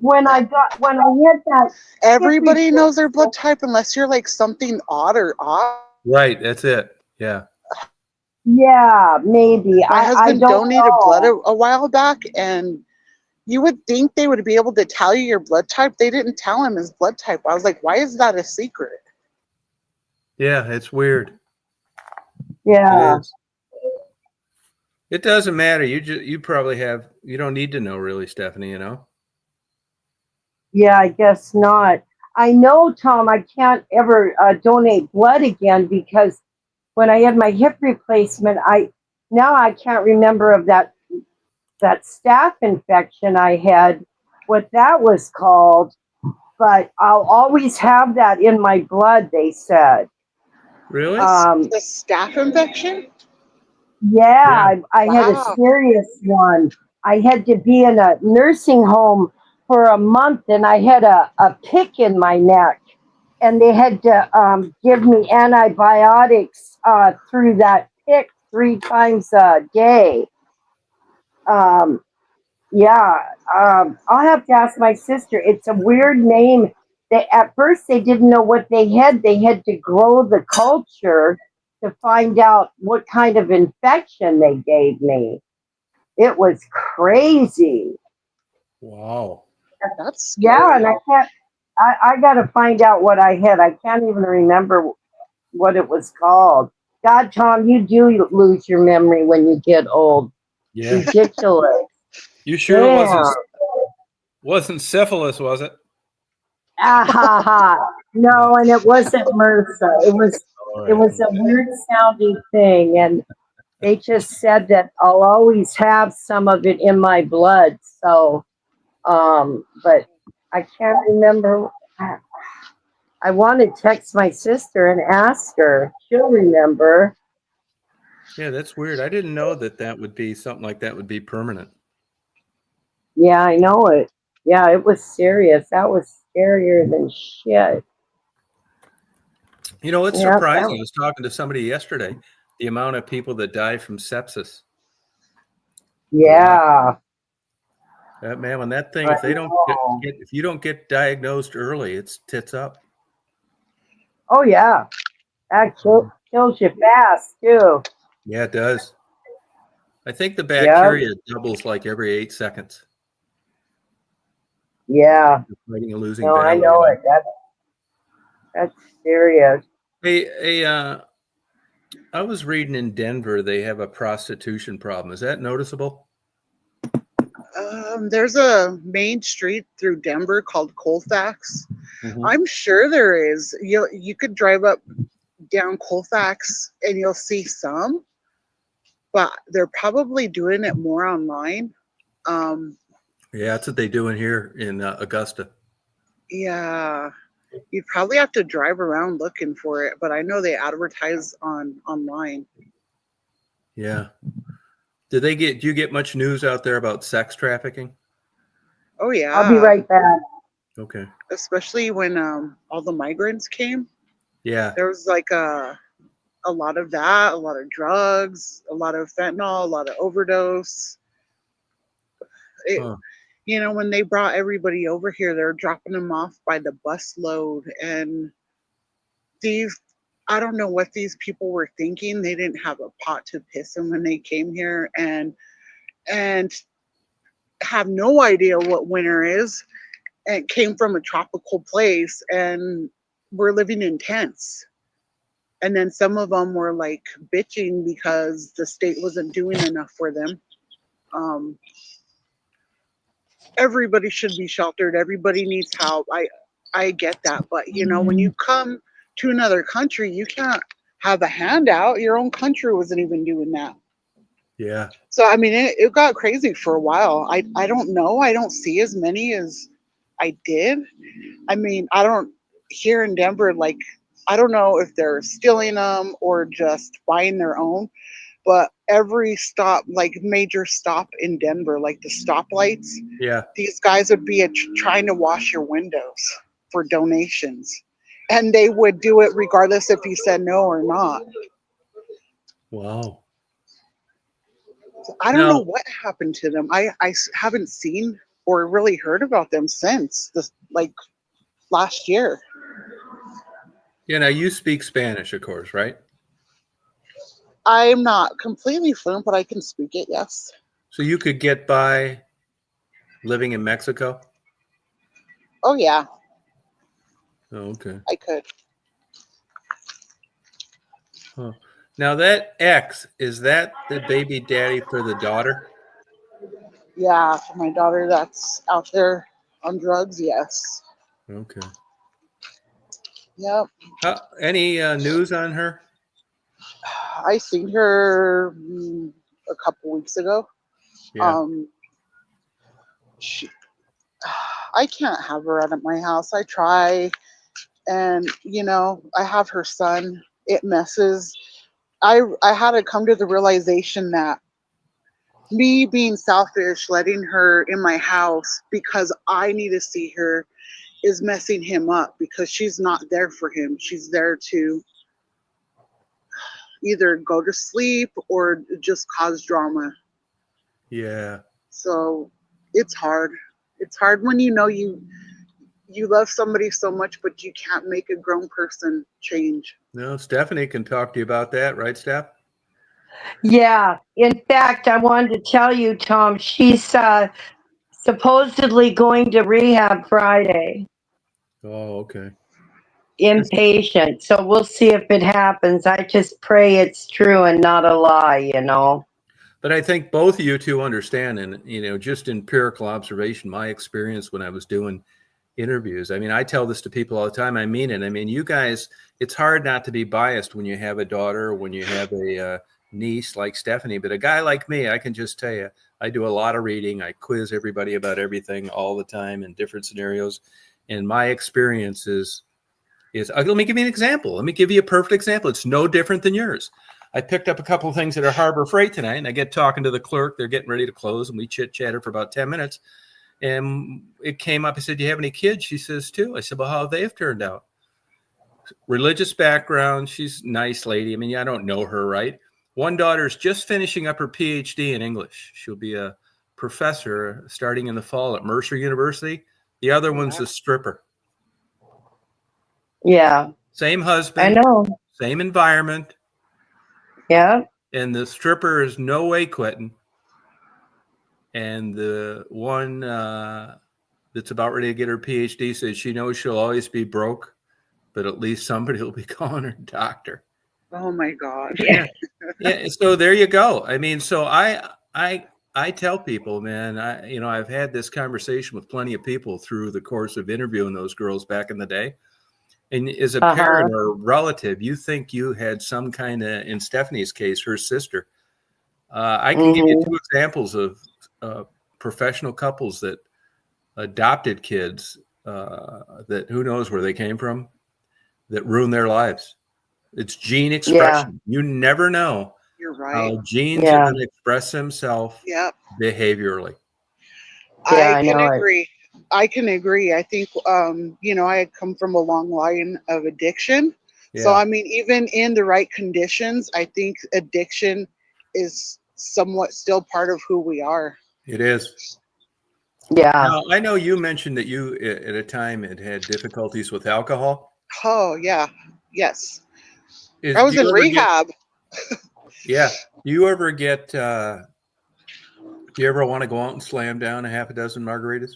when I had that, everybody knows their blood type unless you're like something odd or odd. Right, that's it. Yeah. yeah, maybe. My I husband don't donated know. blood a while back, and you would think they would be able to tell you your blood type. They didn't tell him his blood type. I was like, why is that a secret? Yeah, it's weird. Yeah. It is. It doesn't matter. You probably have. You don't need to know, really, Stephanie. You know. Yeah, I guess not. I know, Tom, I can't ever donate blood again because when I had my hip replacement, I can't remember of that staph infection I had, what that was called, but I'll always have that in my blood, they said. Really? The staph infection? Yeah, I had a Wow. serious one. I had to be in a nursing home for a month, and I had a pick in my neck, and they had to give me antibiotics through that pick 3 times a day. I'll have to ask my sister. It's a weird name. At first they didn't know what they had. They had to grow the culture to find out what kind of infection they gave me. It was crazy. Wow. That's scary. Yeah, and I got to find out what I had. I can't even remember what it was called. God, Tom, you do lose your memory when you get old. Yeah. Ridiculous. You sure it Damn. wasn't syphilis, was it? Ah ha ha. No, and it wasn't MRSA. It was All it right. was a weird sounding thing, and they just said that I'll always have some of it in my blood. So, but I can't remember. I want to text my sister and ask her. She'll remember. Yeah, that's weird. I didn't know that would be something like that would be permanent. Yeah, I know it. Yeah, it was serious. That was scarier than shit. You know, it's Yeah, surprising. I was talking to somebody yesterday, the amount of people that die from sepsis. yeah. Man, when that thing, I if they don't know. if you don't get diagnosed early, it's tits up. Oh yeah, that kills you fast too. Yeah, it does. I think the Yeah, bacteria doubles like every 8 seconds. yeah. Fighting a losing No, I battle. know it. That's serious. Hey, I was reading in Denver they have a prostitution problem. Is that noticeable? There's a main street through Denver called Colfax. Mhm. I'm sure there is. You could drive up down Colfax and you'll see some, but they're probably doing it more online. Yeah, that's what they do in here in Augusta. Yeah, you'd probably have to drive around looking for it, but I know they advertise online. Yeah. Do you get much news out there about sex trafficking? Oh I'll be yeah, right back. Okay. especially when all the migrants came. Yeah. There was like a lot of that, a lot of drugs, a lot of fentanyl, a lot of overdose. It, Huh. when they brought everybody over here, they're dropping them off by the bus load. And I don't know what these people were thinking. They didn't have a pot to piss in when they came here and have no idea what winter is and came from a tropical place and were living in tents. And then some of them were like bitching because the state wasn't doing enough for them. Um, Everybody should be sheltered. Everybody needs help. I get that, but when you come to another country, you can't have a handout. Your own country wasn't even doing that. Yeah. So I mean, it got crazy for a while. I don't know. I don't see as many as I did. I mean, I don't here in Denver. Like, I don't know if they're stealing them or just buying their own. But every stop, like major stop in Denver, like the stoplights, Yeah. these guys would be trying to wash your windows for donations. And they would do it regardless if you said no or not. Wow. I don't know Now, what happened to them. I haven't seen or really heard about them since this, like last year. now you speak Spanish, of course, right? I'm not completely fluent, but I can speak it, yes. So you could get by living in Mexico? Oh, yeah, Oh, okay. I could. Huh. Now that X, is that the baby daddy for the daughter? Yeah, for my daughter that's out there on drugs, yes. Okay. Yep. Any news on her? I seen her a couple weeks ago. Yeah. She, I can't have her out at my house. I try, and I have her son. It messes. I had to come to the realization that me being selfish, letting her in my house because I need to see her, is messing him up because she's not there for him. She's there to either go to sleep or just cause drama. Yeah. So it's hard. It's hard when you love somebody so much, but you can't make a grown person change. No, Stephanie can talk to you about that, right, Steph? Yeah. In fact, I wanted to tell you, Tom, she's supposedly going to rehab Friday, Oh, okay. inpatient. So we'll see if it happens. I just pray it's true and not a lie, But I think both of you two understand, and just empirical observation, my experience when I was doing interviews. I mean, I tell this to people all the time. I mean it. I mean, you guys, it's hard not to be biased when you have a daughter, when you have a niece like Stephanie. But a guy like me, I can just tell you, I do a lot of reading. I quiz everybody about everything all the time in different scenarios. And my experience is let me give you an example. Let me give you a perfect example. It's no different than yours. I picked up a couple of things at a Harbor Freight tonight, and I get talking to the clerk. They're getting ready to close, and we chit-chatted for about 10 minutes. And it came up. I said, "Do you have any kids?" She says, "2." I said, "Well, how have they turned out?" Religious background. She's a nice lady. I mean, I don't know her, right? One daughter's just finishing up her PhD in English. She'll be a professor starting in the fall at Mercer University. The other one's a stripper. Yeah. Same husband. I know. Same environment. Yeah. And the stripper is no way quitting. And the one that's about ready to get her PhD says she knows she'll always be broke, but at least somebody will be calling her doctor. Oh my gosh. Yeah. Yeah. So there you go. I mean, so I tell people, man, I've had this conversation with plenty of people through the course of interviewing those girls back in the day. And as a parent or relative, you think you had some kind of, in Stephanie's case, her sister. I can give you 2 examples of professional couples that adopted kids that who knows where they came from, that ruined their lives. It's gene expression. Yeah. You never know. You're right. How genes are going to express themselves behaviorally. I can agree. I can agree. I think, I had come from a long line of addiction. Yeah. So, I mean, even in the right conditions, I think addiction is somewhat still part of who we are. It is. Yeah. Now, I know you mentioned that you, at a time, had difficulties with alcohol. Oh, yeah. Yes. I was in rehab. Yeah. Do you ever get, do you ever want to go out and slam down a half a dozen margaritas?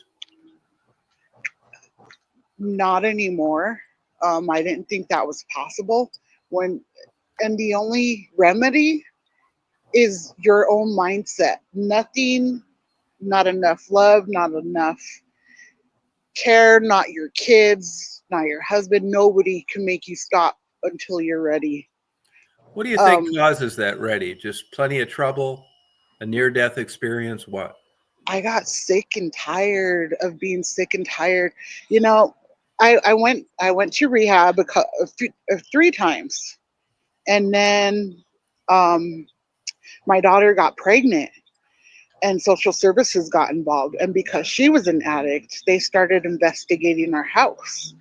Not anymore. I didn't think that was possible. And the only remedy is your own mindset. Nothing, not enough love, not enough care, not your kids, not your husband. Nobody can make you stop until you're ready. What do you think causes that ready? Just plenty of trouble, a near-death experience, what? I got sick and tired of being sick and tired. I went to rehab 3 times. And then my daughter got pregnant and social services got involved. And because she was an addict, they started investigating our house.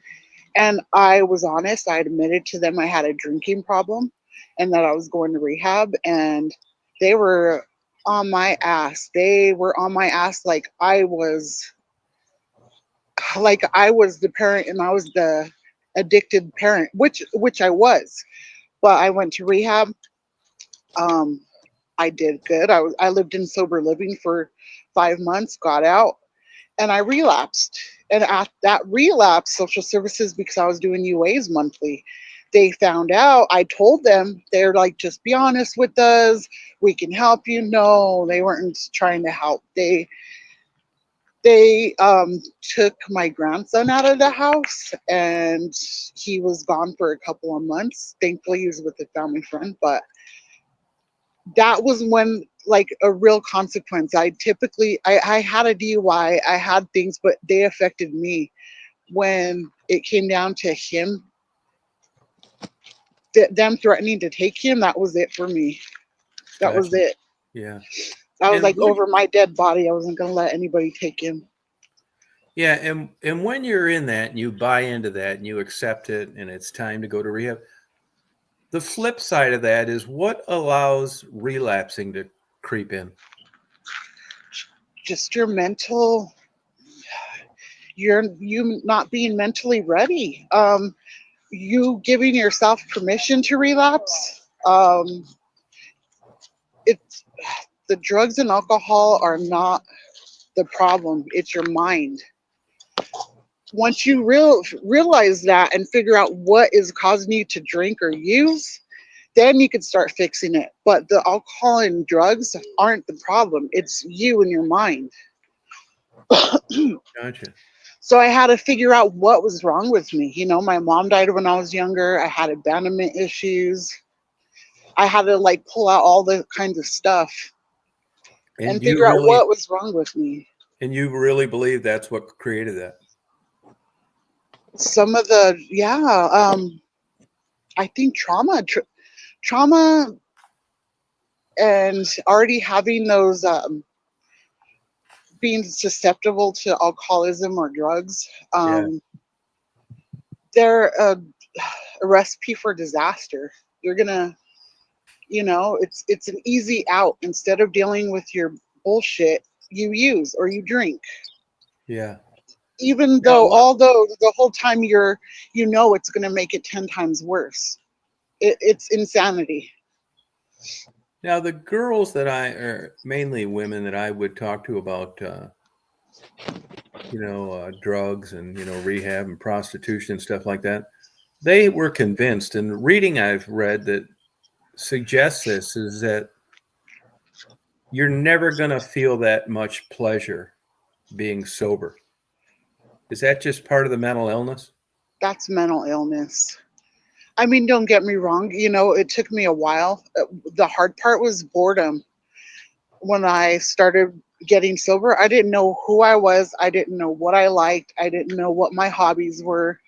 And I was honest. I admitted to them I had a drinking problem and that I was going to rehab. And they were on my ass. They were on my ass like I was the parent and I was the addicted parent, which I was. But I went to rehab. I did good. I lived in sober living for 5 months, got out, and I relapsed. And at that relapse, social services, because I was doing UAs monthly, they found out. I told them, they're like, just be honest with us. We can help you. No, they weren't trying to help. They took my grandson out of the house and he was gone for a couple of months. Thankfully, he was with a family friend, but that was when, like, a real consequence. I had a DUI, I had things, but they affected me. When it came down to him, them threatening to take him, that was it for me. That was it. Yeah. I was over my dead body. I wasn't going to let anybody take him. Yeah, and when you're in that and you buy into that and you accept it and it's time to go to rehab, the flip side of that is what allows relapsing to creep in? Just your mental, you not being mentally ready. You giving yourself permission to relapse. It's the drugs and alcohol are not the problem. It's your mind. Once you realize that and figure out what is causing you to drink or use, then you could start fixing it. But the alcohol and drugs aren't the problem. It's you and your mind. Gotcha. So I had to figure out what was wrong with me. You know, my mom died when I was younger. I had abandonment issues. I had to like pull out all the kinds of stuff and And you figure out really, what was wrong with me. and you really believe that's what created that? Some of the, I think trauma and already having those, being susceptible to alcoholism or drugs, Yeah. they're a recipe for disaster. You're gonna, you know, it's an easy out. Instead of dealing with your bullshit, you use or you drink. Yeah. Even Now, though, although the whole time you know it's gonna make it 10 times worse. It's insanity. now the girls that are mainly women that I would talk to about, drugs and, rehab and prostitution and stuff like that, they were convinced, and reading I've read that suggests this, is that you're never going to feel that much pleasure being sober. Is that just part of the mental illness? That's mental illness. I mean, don't get me wrong. You know, it took me a while. The hard part was boredom. When I started getting sober, I didn't know who I was. I didn't know what I liked. I didn't know what my hobbies were.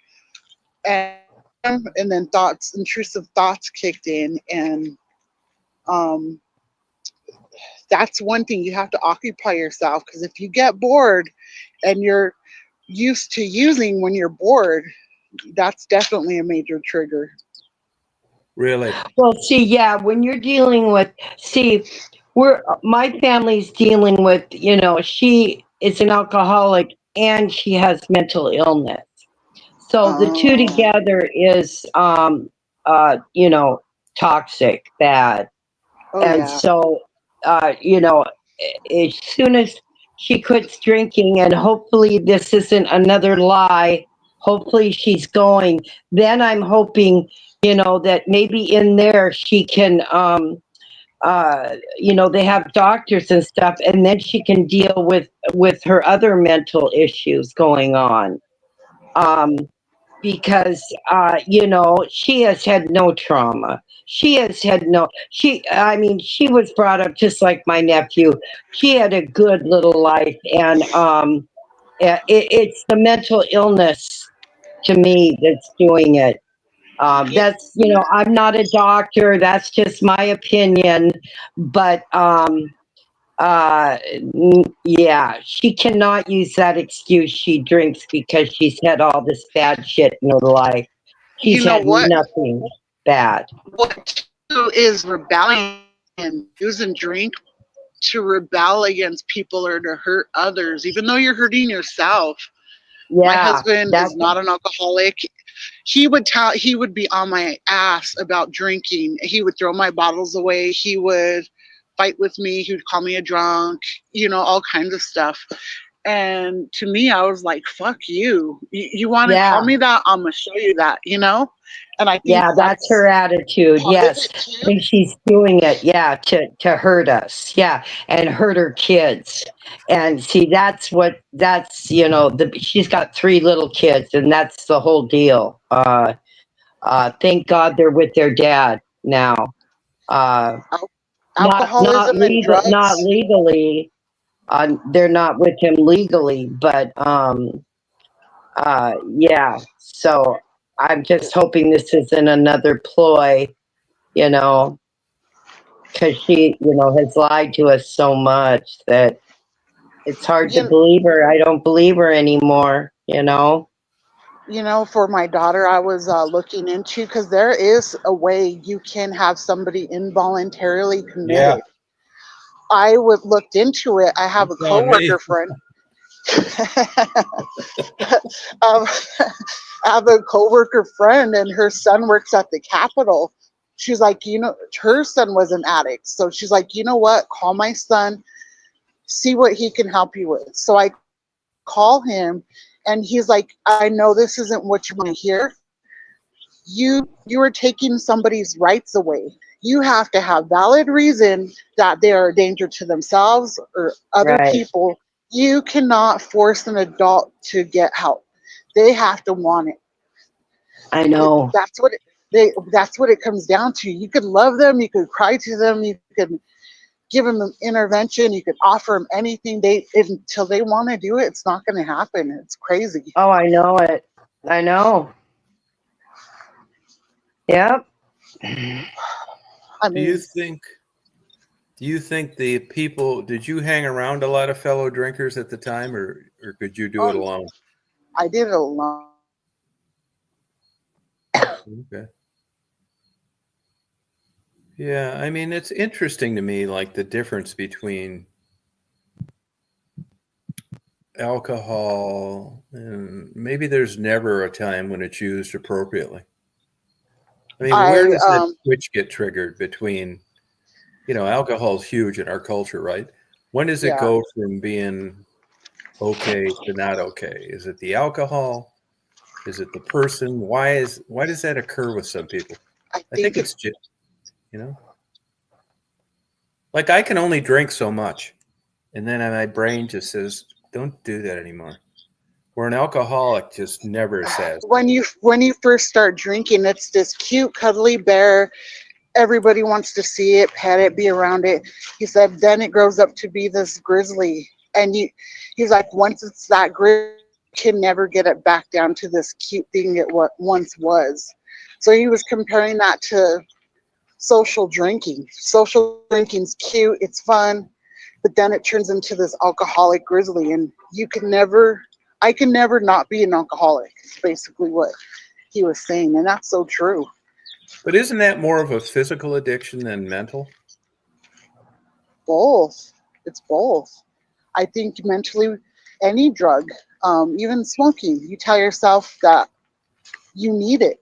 And then intrusive thoughts kicked in. And that's one thing, you have to occupy yourself, because if you get bored and you're used to using when you're bored, that's definitely a major trigger. Really? Well, see, yeah, when you're dealing with, see, my family's dealing with, she is an alcoholic and she has mental illness. So the two Oh, together is, toxic, bad. oh And yeah. so, as soon as she quits drinking, and hopefully this isn't another lie, hopefully she's going, then I'm hoping, that maybe in there she can, they have doctors and stuff, and then she can deal with her other mental issues going on. Um, because she has had no trauma. She has had no I mean, she was brought up just like my nephew. She had a good little life, and it's the mental illness to me that's doing it. Yeah, That's, I'm not a doctor, that's just my opinion, but yeah, she cannot use that excuse she drinks because she's had all this bad shit in her life. you She's know had what? nothing bad. What is rebellion, use and drink to rebel against people or to hurt others, even though you're hurting yourself. My Yeah, husband that's is not an alcoholic. He would be on my ass about drinking. He would throw my bottles away. He would fight with me. He would call me a drunk, all kinds of stuff. And to me, I was like, fuck you. You want to call yeah, me that? I'm going to show you that, And I think yeah, that's her that's attitude. part of Yes. it too. And she's doing it, yeah, to hurt us. Yeah. And hurt her kids. And see, she's got 3 little kids, and that's the whole deal. Thank God they're with their dad now. Uh, not Alcoholism and legal, not drugs. legally. They're not with him legally, but yeah. So I'm just hoping this isn't another ploy, you know, because she, has lied to us so much that it's hard to You, believe her. I don't believe her anymore. for my daughter, I was looking into, because there is a way you can have somebody involuntarily Yeah. committed. I looked into it. I have You a telling coworker me? friend. um, I have a coworker friend, and her son works at the Capitol. She's like, her son was an addict, so she's like, you know what? Call my son, see what he can help you with. So I call him, and he's like, I know this isn't what you want to hear, You are taking somebody's rights away. You have to have valid reason that they are a danger to themselves or other Right. people. You cannot force an adult to get help. They have to want it. I know. That's what it comes down to. You could love them, you could cry to them, you could give them an intervention, you could offer them anything. Until they want to do it, it's not going to happen. It's crazy. Oh, I know it. I know. Yep. I Do you mean, think the people, did you hang around a lot of fellow drinkers at the time, or could you do it oh, alone? I did it alone. Okay. Yeah, I mean, it's interesting to me, like the difference between alcohol, and maybe there's never a time when it's used appropriately. I mean, where I does that switch get triggered between, alcohol is huge in our culture, right? When does it Yeah, go from being okay to not okay? Is it the alcohol? Is it the person? Why does that occur with some people? I I think think it's just, you know, like I can only drink so much, and then my brain just says, "Don't do that anymore." Where an alcoholic just never says, when you first start drinking, it's this cute cuddly bear. Everybody wants to see it, pet it, be around it. He said then it grows up to be this grizzly, and he's like, once it's that grizzly, you can never get it back down to this cute thing it what once was. So he was comparing that to social drinking. Social drinking's cute, it's fun, but then it turns into this alcoholic grizzly, and I can never not be an alcoholic. It's basically what he was saying, and that's so true. but isn't that more of a physical addiction than mental? Both. It's both. I think mentally, any drug, even smoking, you tell yourself that you need it.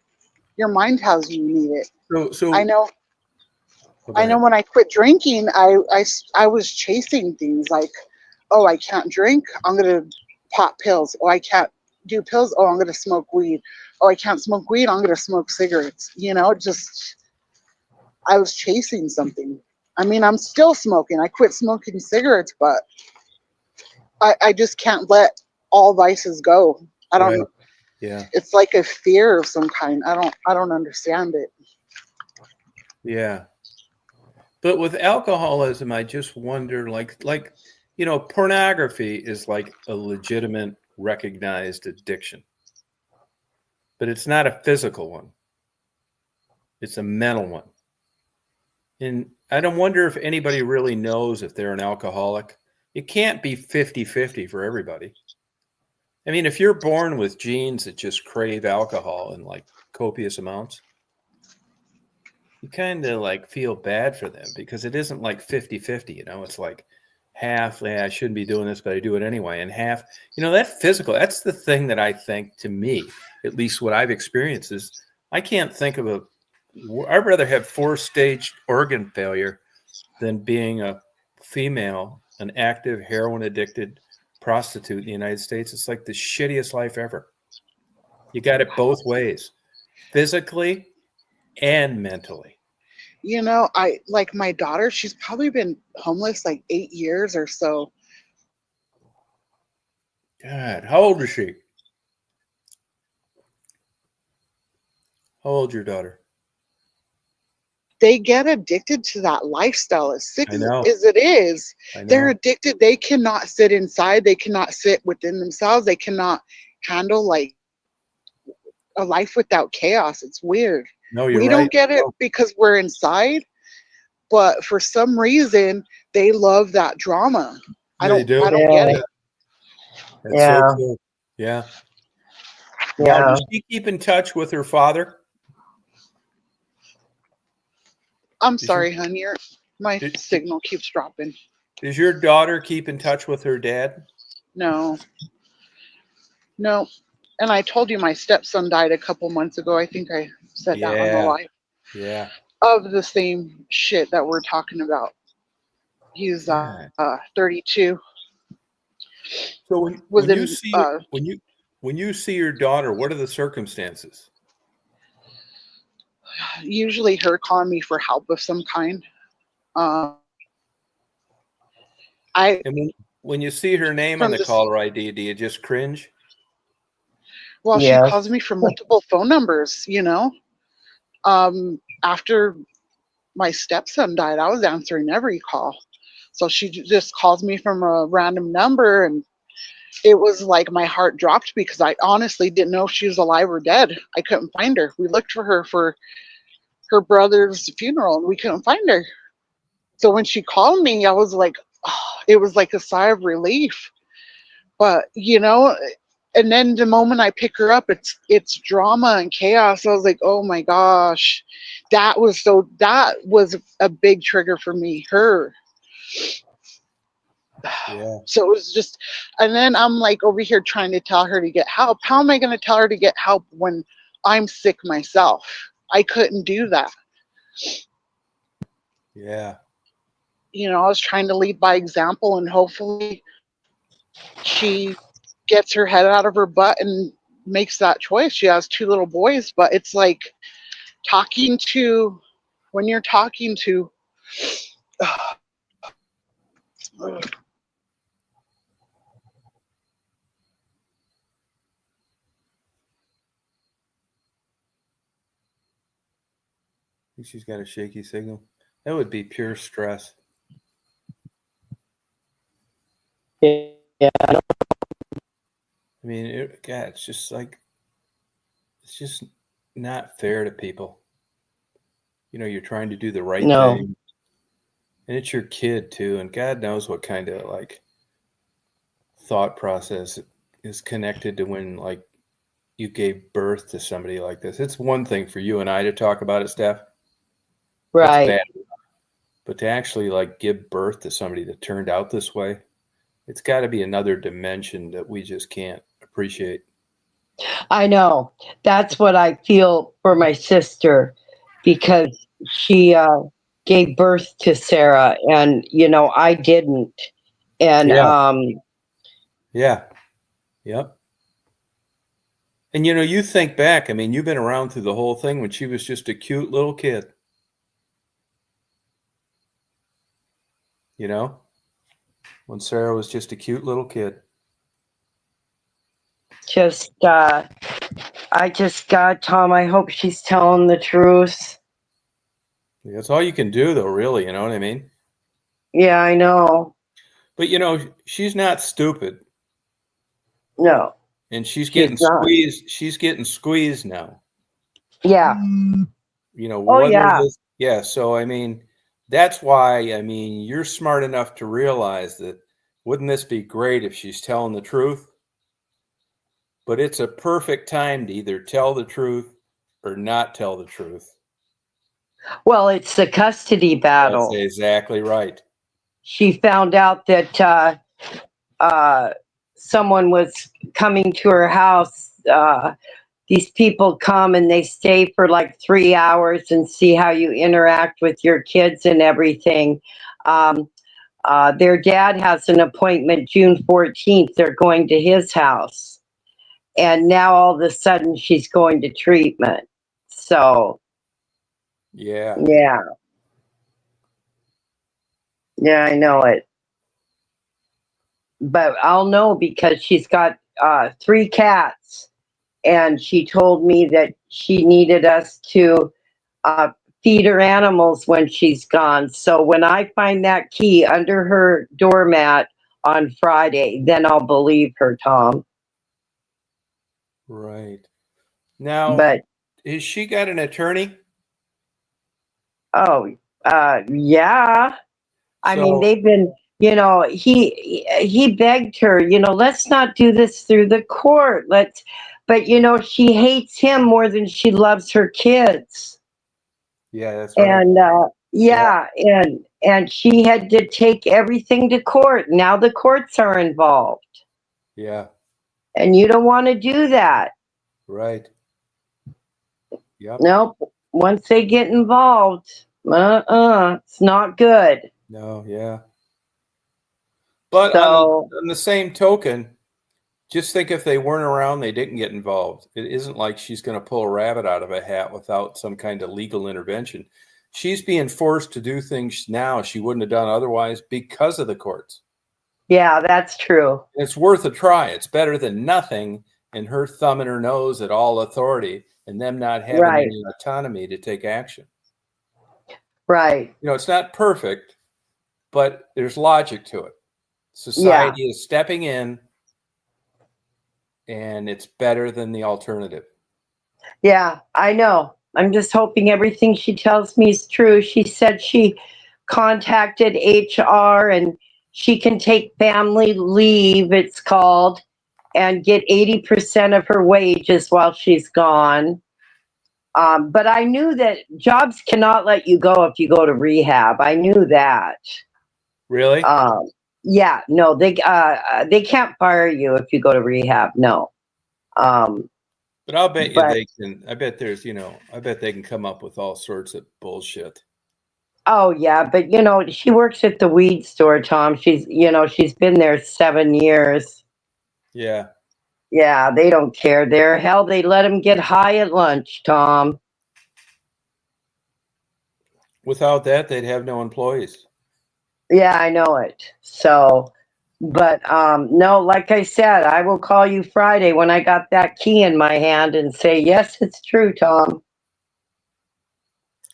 Your mind tells you you need it. I So know. oh, go I know. ahead. When I quit drinking, I was chasing things like, oh, I can't drink. I'm gonna pop pills. Oh, I can't do pills. Oh, I'm gonna smoke weed. Oh, I can't smoke weed. I'm gonna smoke cigarettes. Just I was chasing something. I mean, I'm still smoking. I quit smoking cigarettes, but I just can't let all vices go. I Right. don't. Yeah. It's like a fear of some kind. I don't understand it. Yeah. But with alcoholism, I just wonder, pornography is like a legitimate, recognized addiction, but it's not a physical one. It's a mental one. And I don't wonder if anybody really knows if they're an alcoholic. It can't be 50-50 for everybody. I mean, if you're born with genes that just crave alcohol in like copious amounts, you kind of like feel bad for them because it isn't like 50-50, it's like half, I shouldn't be doing this, but I do it anyway. And half, that physical, that's the thing that I think, to me, at least what I've experienced, is I can't think of I'd rather have 4-stage organ failure than being a female, an active heroin addicted prostitute in the United States. It's like the shittiest life ever. You got it both ways, physically and mentally. I like my daughter. She's probably been homeless like 8 years or so. God, how old is she? How old's your daughter? They get addicted to that lifestyle. As sick I know. as it is, I they're know. addicted. They cannot sit inside. They cannot sit within themselves. They cannot handle like a life without chaos. It's weird. No, you're We right. don't get it because we're inside, but for some reason they love that drama. I They don't do. I don't get it. That's Yeah. so cool. Yeah. Now, Yeah. does she keep in touch with her father? I'm Does sorry, honey. My Did- signal keeps dropping. Does your daughter keep in touch with her dad? No. No. And I told you my stepson died a couple months ago. I think I said that on the Yeah. live. Yeah. Of the same shit that we're talking about. He's Yeah. 32. So Was when you see your daughter, what are the circumstances? Usually her calling me for help of some kind. I And when you see her name on from the this caller ID, do you just cringe? well, she Yes. calls me from multiple phone numbers, you know. After my stepson died, I was answering every call. So she just calls me from a random number, and it was like my heart dropped because I honestly didn't know if she was alive or dead. I couldn't find her. We looked for her for her brother's funeral and we couldn't find her. So when she called me, I was like, oh, it was like a sigh of relief. But you know, and then the moment I pick her up, it's drama and chaos. I was like, oh my gosh, that was a big trigger for me. Her. Yeah. So it was just, and then I'm like over here trying to tell her to get help. How am I going to tell her to get help when I'm sick myself? I couldn't do that. Yeah. You know, I was trying to lead by example, and hopefully she gets her head out of her butt and makes that choice. She has 2 little boys, but it's like talking to, when you're talking to, I think she's got a shaky signal. That would be pure stress. Yeah. I mean, God, it's just like, it's just not fair to people. You know, you're trying to do the right No. thing, and it's your kid too, and God knows what kind of like thought process is connected to when like you gave birth to somebody like this. It's one thing for you and I to talk about it, Steph. That's Right. bad. But to actually like give birth to somebody that turned out this way, it's got to be another dimension that we just can't appreciate. I know. That's what I feel for my sister, because she gave birth to Sarah, and you know I didn't. And Yeah. Yeah. Yep. And you know, you think back, I mean, you've been around through the whole thing when she was just a cute little kid. You know, when Sarah was just a cute little kid. just I just God, Tom, I hope she's telling the truth. That's all you can do, though, really. You know what I mean? Yeah, I know. But you know, she's not stupid, No, and she's she's getting not. squeezed. She's getting squeezed now. Yeah. You know, Oh whether yeah. this, yeah. So I mean, that's why. I mean, you're smart enough to realize that. Wouldn't this be great if she's telling the truth? But it's a perfect time to either tell the truth or not tell the truth. Well, it's the custody That's battle. exactly right. She found out that someone was coming to her house. These people come and they stay for like 3 hours and see how you interact with your kids and everything. Um, their dad has an appointment June 14th. They're going to his house. And now all of a sudden she's going to treatment. So, Yeah. yeah. Yeah, I know it. But I'll know because she's got 3 cats. And she told me that she needed us to feed her animals when she's gone. So when I find that key under her doormat on Friday, then I'll believe her, Tom. Right. Now, But has she got an attorney? oh, yeah. I mean, So, they've been, you know, he begged her, you know, let's not do this through the court. But you know, she hates him more than she loves her kids. yeah, that's right. And yeah, and she had to take everything to court. Now the courts are involved, Yeah, and you don't want to do that. right. Yep. Nope. Once they get involved, it's not good. No, yeah. But So on the same token, Just think if they weren't around, they didn't get involved. It isn't like she's going to pull a rabbit out of a hat without some kind of legal intervention. She's being forced to do things now she wouldn't have done otherwise because of the courts. Yeah, that's true. It's worth a try. It's better than nothing, and her thumbing her nose at all authority and them not having Right. any autonomy to take action. Right. You know, it's not perfect, but there's logic to it. Society is stepping in, and it's better than the alternative. Yeah, I know. I'm just hoping everything she tells me is true. She said she contacted HR and she can take family leave, it's called, and get 80% of her wages while she's gone. But I knew that jobs cannot let you go if you go to rehab. I knew that. Really? Yeah, no, they can't fire you if you go to rehab. No. But I'll bet you but- they can. I bet there's, I bet they can come up with all sorts of bullshit. Oh yeah, but she works at the weed store, Tom. She's been there 7 years. Yeah. Yeah, they don't care there. Hell, they let them get high at lunch, Tom. Without that, they'd have no employees. Yeah, I know it. So, but no, like I said, I will call you Friday when I got that key in my hand and say, yes, it's true, Tom.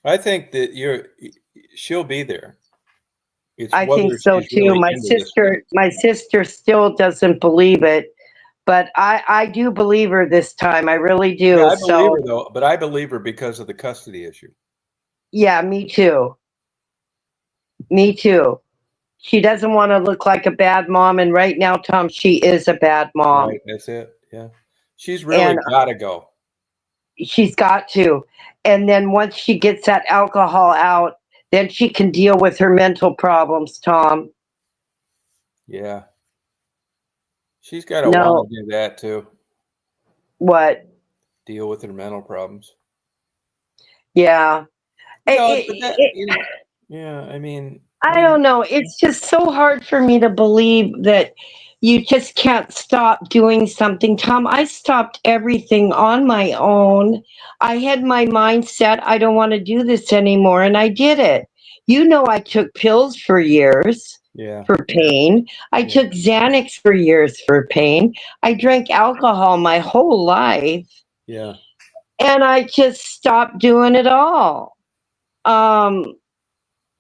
I think that she'll be there. It's I whether think so she's too. really My into this thing. sister still doesn't believe it, but I do believe her this time. I really do. Yeah, I believe her though, but I believe her because of the custody issue. Yeah, me too. Me too. She doesn't want to look like a bad mom, and right now, Tom, she is a bad mom. Right, that's it. Yeah. She's really got to go. She's got to. And then once she gets that alcohol out, then she can deal with her mental problems, Tom. Yeah. She's got to No. want to do that too. What? Deal with her mental problems. Yeah. No, yeah, I mean, I don't know. It's just so hard for me to believe that you just can't stop doing something. Tom, I stopped everything on my own. I had my mind set, I don't want to do this anymore, and I did it. I took pills for years for pain. I took Xanax for years for pain. I drank alcohol my whole life. Yeah. And I just stopped doing it all.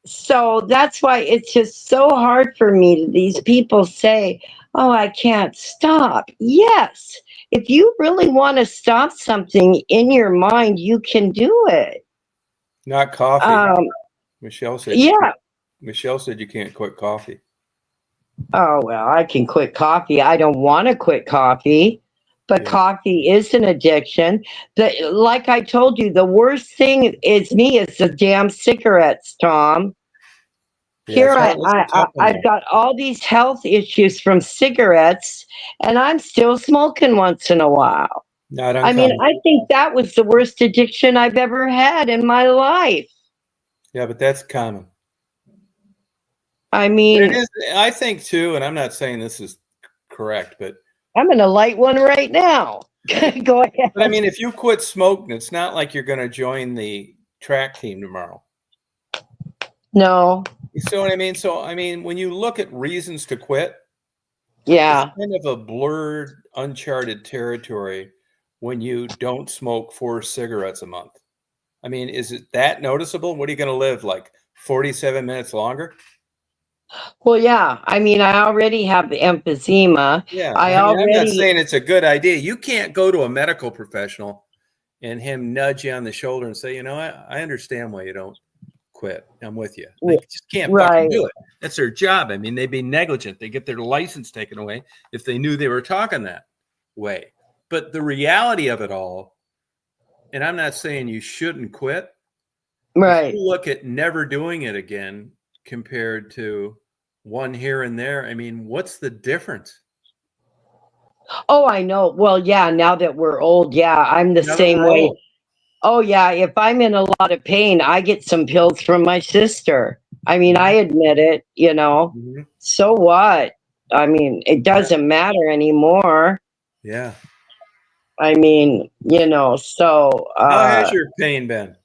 So that's why it's just so hard for me. These people say, oh, I can't stop. Yes. If you really want to stop something in your mind, you can do it. Not coffee. Michelle said. Yeah. Michelle said you can't quit coffee. Oh, well, I can quit coffee. I don't want to quit coffee, but coffee is an addiction. Like I told you, the worst thing is the damn cigarettes, Tom. Here I've got all these health issues from cigarettes, and I'm still smoking once in a while. I mean, I think that was the worst addiction I've ever had in my life. Yeah, but that's common. I mean, it is, I think too, and I'm not saying this is correct, but I'm going to light one right now. Go ahead. But I mean, if you quit smoking, it's not like you're going to join the track team tomorrow. No. You see what I mean? So, I mean, when you look at reasons to quit, yeah, it's kind of a blurred, uncharted territory when you don't smoke 4 cigarettes a month. I mean, is it that noticeable? What are you going to live, like 47 minutes longer? Well, yeah. I mean, I already have the emphysema. Yeah. I'm not saying it's a good idea. You can't go to a medical professional and him nudge you on the shoulder and say, I understand why you don't quit. I'm with you. They just can't fucking do it. That's their job. I mean, they'd be negligent. They get their license taken away if they knew they were talking that way. But the reality of it all, and I'm not saying you shouldn't quit. Right. If you look at never doing it again compared to one here and there. I mean, what's the difference? Oh, I know. Well, yeah, now that we're old, yeah, I'm the same way. Old. Oh, yeah, if I'm in a lot of pain, I get some pills from my sister. I mean, I admit it, Mm-hmm. So what? I mean, it doesn't matter anymore. Yeah. I mean, so How has your pain been?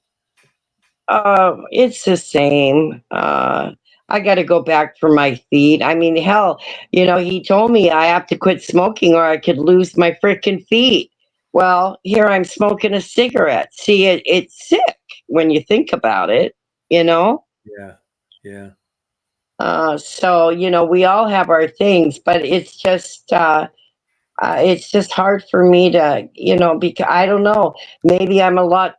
it's the same. I got to go back for my feet. I mean, hell, he told me I have to quit smoking or I could lose my freaking feet. Well, here I'm smoking a cigarette. See, it's sick when you think about it, you know? Yeah. Yeah. So, we all have our things, but it's just hard for me to, because I don't know, maybe I'm a lot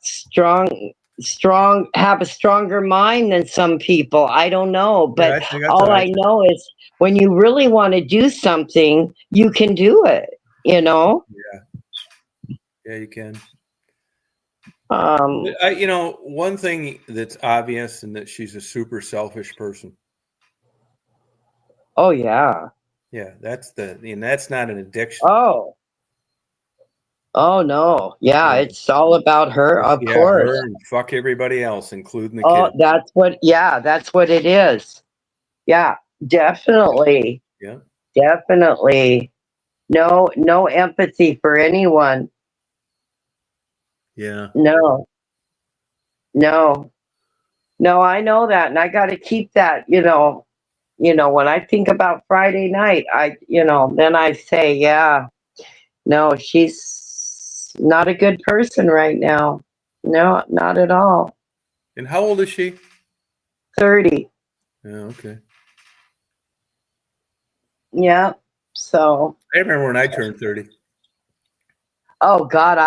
have a stronger mind than some people. I don't know, Yeah, but I think that's all what I I know is when you really want to do something, you can do it, you know? Yeah. Yeah, you can. Um, One thing that's obvious and that she's a super selfish person. oh yeah. Yeah, that's not an addiction. Oh, oh no. Yeah, Yeah, it's all about her, of yeah, course. her and fuck everybody else, including the Oh, kid. that's what it is. Yeah, definitely. Yeah, Definitely. No empathy for anyone. yeah, No, no, no, I know that. And I got to keep that, when I think about Friday night, then I say, yeah, no, she's not a good person right now. No, not at all. And how old is she? 30. Yeah, okay. Yeah. So, I remember when I turned 30. oh God,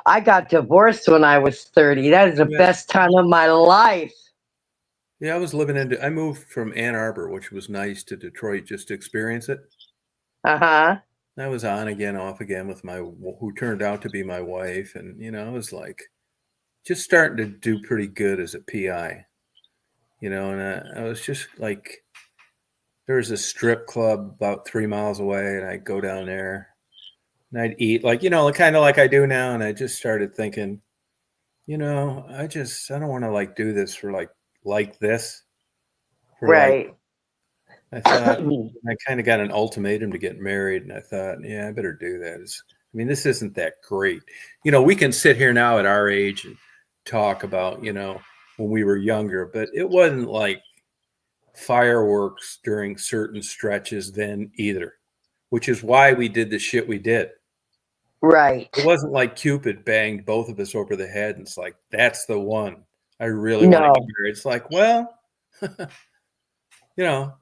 I got divorced when I was 30. That is the Yeah, best time of my life. yeah, I moved from Ann Arbor, which was nice, to Detroit just to experience it. Uh-huh. I was on again, off again with who turned out to be my wife, and I was like just starting to do pretty good as a PI, and I was just like, there's a strip club about 3 miles away, and I'd go down there and I'd eat like, kind of like I do now, and I just started thinking, I don't want to like do this for like this for like. Right. I thought I kind of got an ultimatum to get married, and I thought, yeah, I better do that. I mean, this isn't that great. We can sit here now at our age and talk about, when we were younger, but it wasn't like fireworks during certain stretches then either, which is why we did the shit we did. Right. It wasn't like Cupid banged both of us over the head and it's like, that's the one I really want to get married. It's like, well,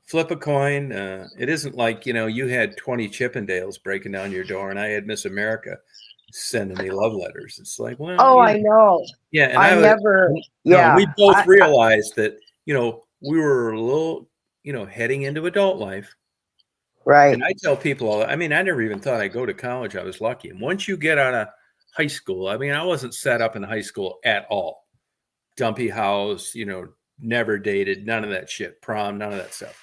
flip a coin. It isn't like, you had 20 Chippendales breaking down your door and I had Miss America sending me love letters. It's like, well, Oh, I know. yeah. And I never, yeah. we both realized that, we were a little, heading into adult life. Right. And I tell people, I never even thought I'd go to college. I was lucky. And once you get out of high school, I wasn't set up in high school at all. Dumpy house, never dated, none of that shit, prom, none of that stuff.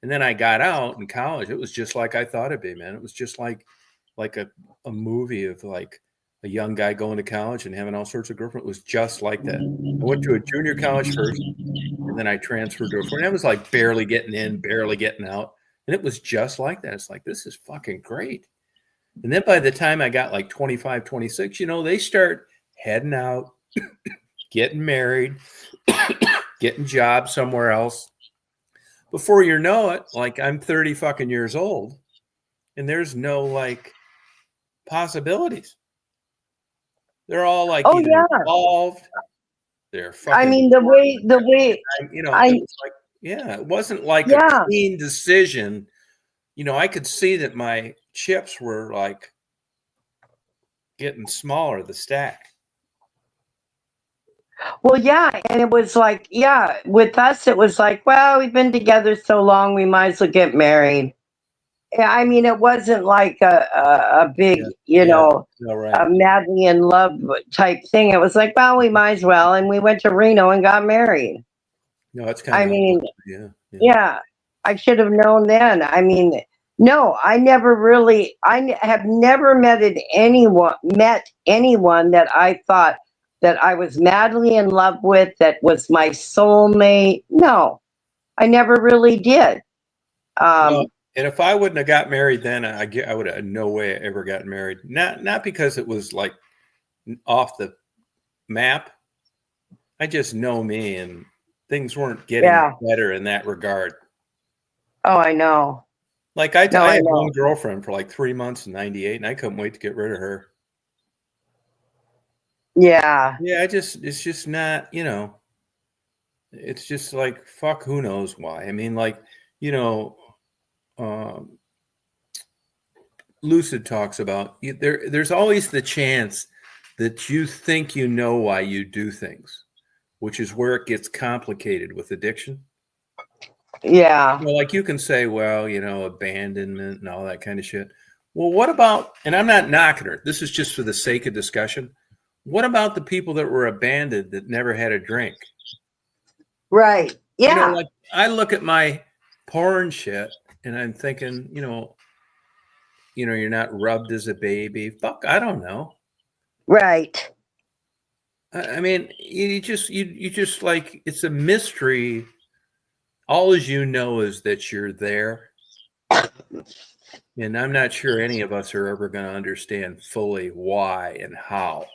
And then I got out in college. It was just like I thought it'd be, man. It was just like a movie of like a young guy going to college and having all sorts of girlfriends. It was just like that. I went to a junior college first, and then I transferred to a foreign. I was like barely getting in, barely getting out. And it was just like that. It's like, this is fucking great. And then by the time I got like 25, 26, they start heading out, getting married, getting jobs somewhere else. Before you know it, like I'm 30 fucking years old and there's no like possibilities. They're all like either involved. They're fucking. the way, it's like, yeah, it wasn't like a clean decision. I could see that my chips were like getting smaller, the stack. Well, yeah. And it was like, yeah, with us, it was like, well, we've been together so long, we might as well get married. It wasn't like a big, a madly in love type thing. It was like, well, we might as well. And we went to Reno and got married. No, it's kind of, yeah, I should have known then. No, I have never met anyone that I thought that I was madly in love with, that was my soulmate. No, I never really did. And if I wouldn't have got married then, I would have no way I ever got married. Not because it was like off the map. I just know me, and things weren't getting Yeah. better in that regard. Oh, I know. Like I No, I had know. one girlfriend for like 3 months in '98, and I couldn't wait to get rid of her. Yeah. Yeah, it's just not, it's just like, fuck, who knows why. I mean, like, um, Lucid talks about there's always the chance that you think you know why you do things, which is where it gets complicated with addiction. Yeah. Like you can say, well, abandonment and all that kind of shit. Well, what about, and I'm not knocking her, this is just for the sake of discussion. What about the people that were abandoned that never had a drink? Right. Yeah. Like I look at my porn shit and I'm thinking, you're not rubbed as a baby. Fuck, I don't know. Right. I mean, you just like, it's a mystery. All as you know is that you're there. And I'm not sure any of us are ever going to understand fully why and how.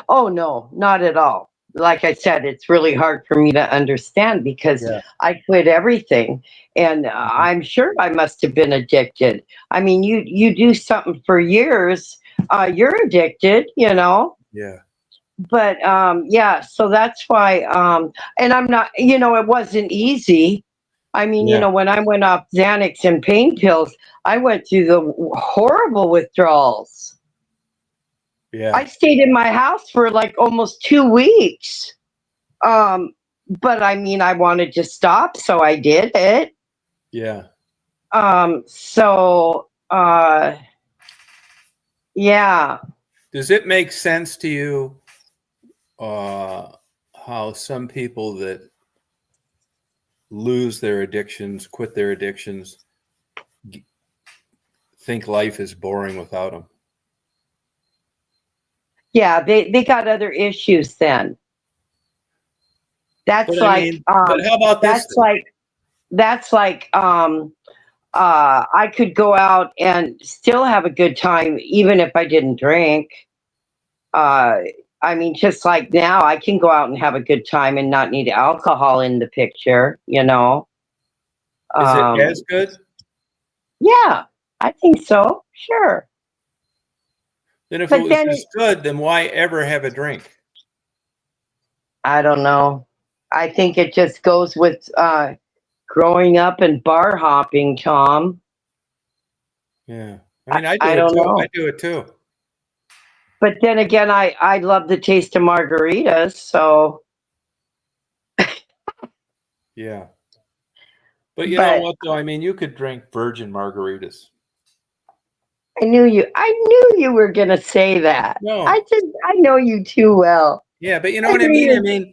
Oh, no, not at all. Like I said, it's really hard for me to understand because I quit everything, and I'm sure I must have been addicted. I mean, you do something for years, you're addicted, Yeah. But yeah, so that's why. And I'm not, it wasn't easy. I mean, when I went off Xanax and pain pills, I went through the horrible withdrawals. Yeah. I stayed in my house for like almost 2 weeks. But I mean, I wanted to stop, so I did it. Yeah. So, yeah. Does it make sense to you how some people that lose their addictions, quit their addictions, think life is boring without them? Yeah, they got other issues then. That's But like, but how about this? that's like, I could go out and still have a good time even if I didn't drink. I mean, just like now, I can go out and have a good time and not need alcohol in the picture, Is it as good? Yeah, I think so. Sure. Then if But it was then as good, then why ever have a drink? I don't know. I think it just goes with growing up and bar hopping, Tom. Yeah. I mean, I I don't know. I do it too. But then again, I love the taste of margaritas, so. Yeah. But you know what, though? I mean, you could drink virgin margaritas. I knew you were going to say that. No. I know you too well. Yeah, but you know what I mean?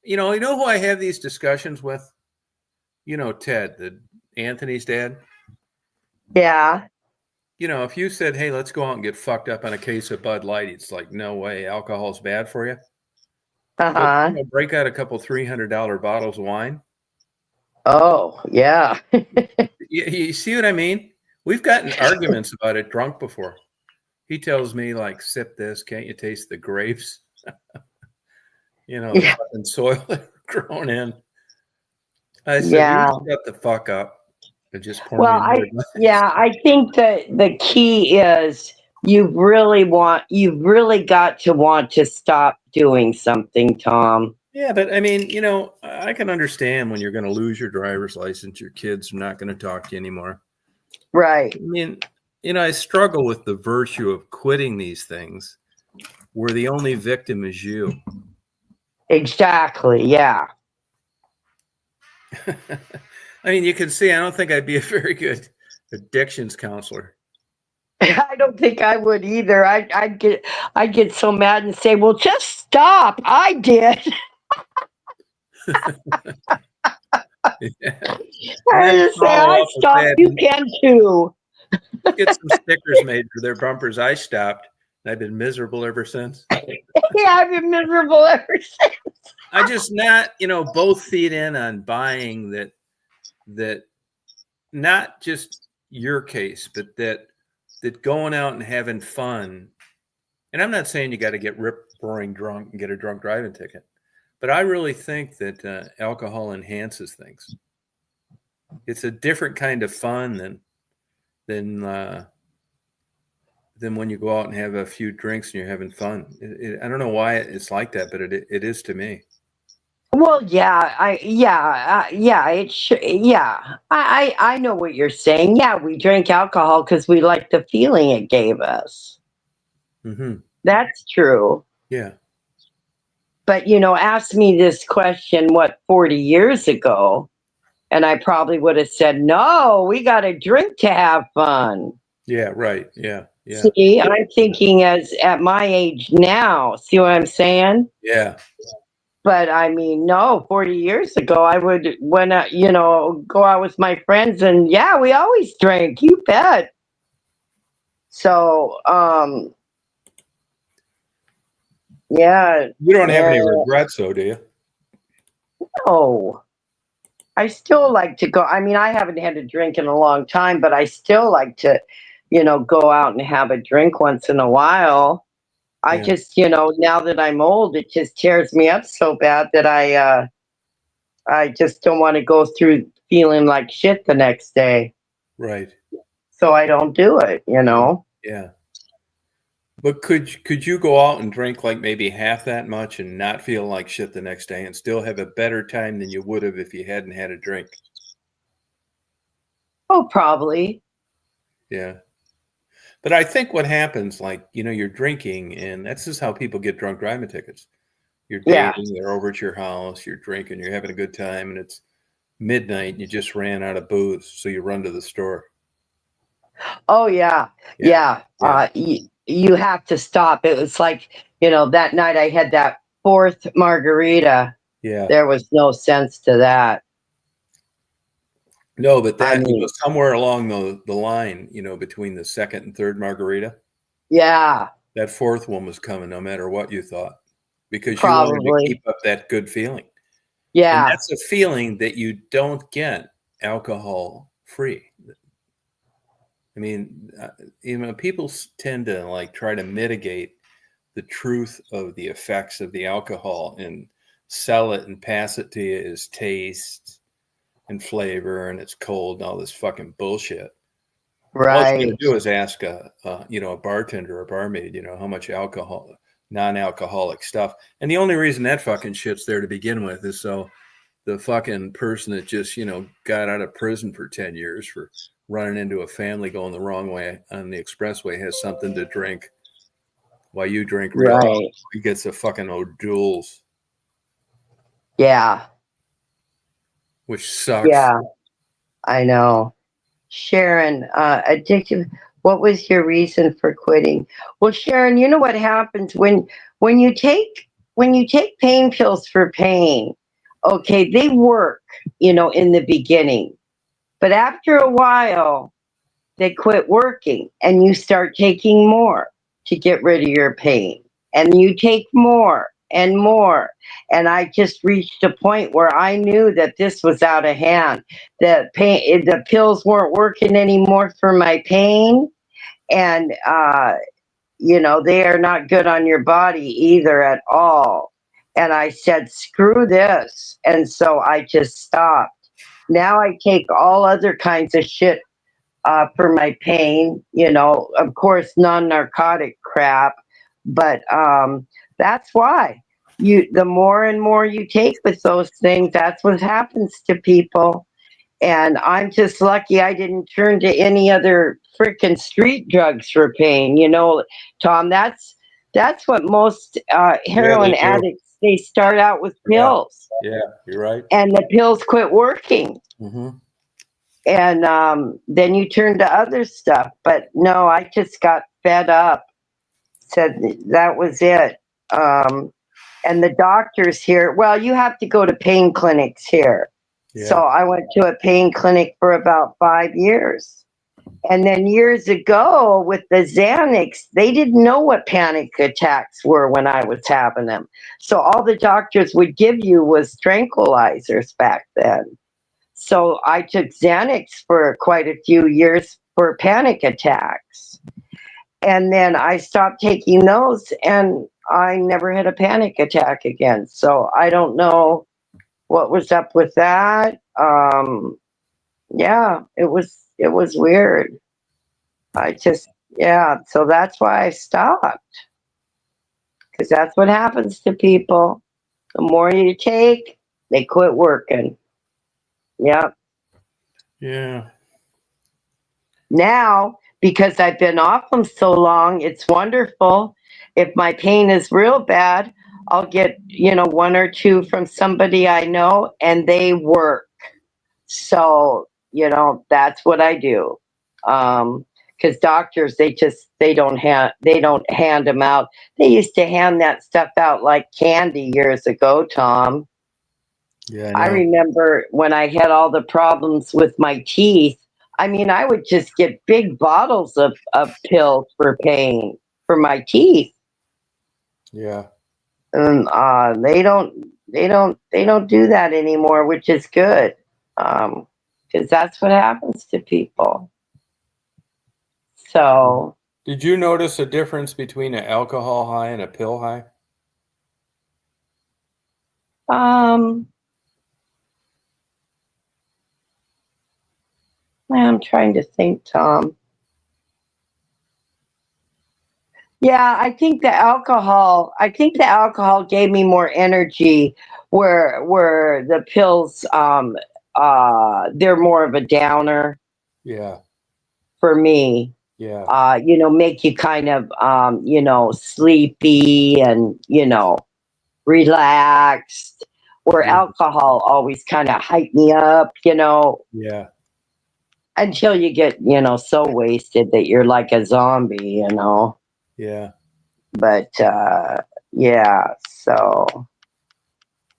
You know who I have these discussions with? Ted, Anthony's dad. Yeah. If you said, hey, let's go out and get fucked up on a case of Bud Light, it's like, no way, alcohol's bad for you. Uh-huh. But, break out a couple $300 bottles of wine. Oh, yeah. You see what I mean? We've gotten arguments about it drunk before. He tells me, like, sip this, can't you taste the grapes? The fucking soil grown in. I said, you shut the fuck up. And just pour I think that the key is you've really got to want to stop doing something, Tom. Yeah, but I mean, I can understand when you're going to lose your driver's license, your kids are not going to talk to you anymore. Right. I mean, I struggle with the virtue of quitting these things where the only victim is you. Exactly. Yeah. I mean, you can see, I don't think I'd be a very good addictions counselor. I don't think I would either. I'd get so mad and say, well, just stop. I did. Yeah. I say, I stopped. You can too. Get some stickers made for their bumpers. I stopped. I've been miserable ever since. Yeah, I've been miserable ever since. I just not, both feed in on buying that not just your case, but that going out and having fun. And I'm not saying you got to get rip-roaring drunk and get a drunk driving ticket, but I really think that alcohol enhances things. It's a different kind of fun than when you go out and have a few drinks and you're having fun. I don't know why it's like that, but it is to me. Well, I know what you're saying. Yeah, we drink alcohol because we like the feeling it gave us. Mm-hmm. That's true. Yeah. But, ask me this question, 40 years ago, and I probably would have said, no, we got to drink to have fun. Yeah, right. Yeah. Yeah. See, I'm thinking as at my age now. See what I'm saying? Yeah. But I mean, no, 40 years ago, I would, go out with my friends and yeah, we always drank, you bet. So, yeah. You don't have any regrets though, do you? No. I still like to go. I mean, I haven't had a drink in a long time, but I still like to, go out and have a drink once in a while. I just, now that I'm old, it just tears me up so bad that I just don't want to go through feeling like shit the next day. Right. So I don't do it, Yeah. But could you go out and drink like maybe half that much and not feel like shit the next day and still have a better time than you would have if you hadn't had a drink? Oh, probably. Yeah. But I think what happens, like, you're drinking, and that's just how people get drunk driving tickets. You're dating, they're over at your house, you're drinking, you're having a good time, and it's midnight, and you just ran out of booze, so you run to the store. Oh, yeah. You have to stop. It was like, that night I had that fourth margarita. Yeah. There was no sense to that. No, but that somewhere along the line, between the second and third margarita. Yeah. That fourth one was coming no matter what you thought, because you Probably wanted to keep up that good feeling. Yeah. And that's a feeling that you don't get alcohol free. I mean, people tend to like try to mitigate the truth of the effects of the alcohol and sell it and pass it to you as taste and flavor, and it's cold and all this fucking bullshit. Right. All you gotta do is ask a bartender or a barmaid, how much alcohol, non-alcoholic stuff. And the only reason that fucking shit's there to begin with is so the fucking person that just, got out of prison for 10 years for running into a family going the wrong way on the expressway has something to drink while you drink real. Right. He gets a fucking O'Doul's. Yeah. Which sucks. Yeah, I know. Sharon, addictive. What was your reason for quitting? Well, Sharon, you know what happens when you take pain pills for pain. Okay, they work, in the beginning, but after a while, they quit working, and you start taking more to get rid of your pain, and you take more and more. And I just reached a point where I knew that this was out of hand. The pills weren't working anymore for my pain. And, they are not good on your body either at all. And I said, screw this. And so I just stopped. Now I take all other kinds of shit for my pain, of course, non-narcotic crap. But that's why the more and more you take with those things, that's what happens to people. And I'm just lucky I didn't turn to any other freaking street drugs for pain. Tom, that's what most heroin addicts, they start out with pills. Yeah, you're right. And the pills quit working. Mm-hmm. And then you turn to other stuff. But no, I just got fed up. Said that was it. And the doctors here, well, you have to go to pain clinics here. Yeah. So I went to a pain clinic for about 5 years. And then years ago with the Xanax, they didn't know what panic attacks were when I was having them. So all the doctors would give you was tranquilizers back then. So I took Xanax for quite a few years for panic attacks. And then I stopped taking those and I never had a panic attack again. So I don't know what was up with that. Yeah, it was weird. I just, yeah, so that's why I stopped. Because that's what happens to people. The more you take, they quit working. Yep. Yeah. Now, because I've been off them so long, it's wonderful. If my pain is real bad, I'll get, one or two from somebody I know and they work. So, that's what I do. Because doctors, they don't hand them out. They used to hand that stuff out like candy years ago, Tom. Yeah, I remember when I had all the problems with my teeth. I mean, I would just get big bottles of pills for pain for my teeth. Yeah. And they don't do that anymore, which is good. Because that's what happens to people. So, Did you notice a difference between an alcohol high and a pill high? um, I'm trying to think, Tom. Yeah, I think the alcohol gave me more energy where the pills they're more of a downer Yeah. for me. Yeah. Make you kind of sleepy and relaxed. Where Yeah. alcohol always kind of hype me up, Yeah. until you get, so wasted that you're like a zombie. Yeah. But yeah, so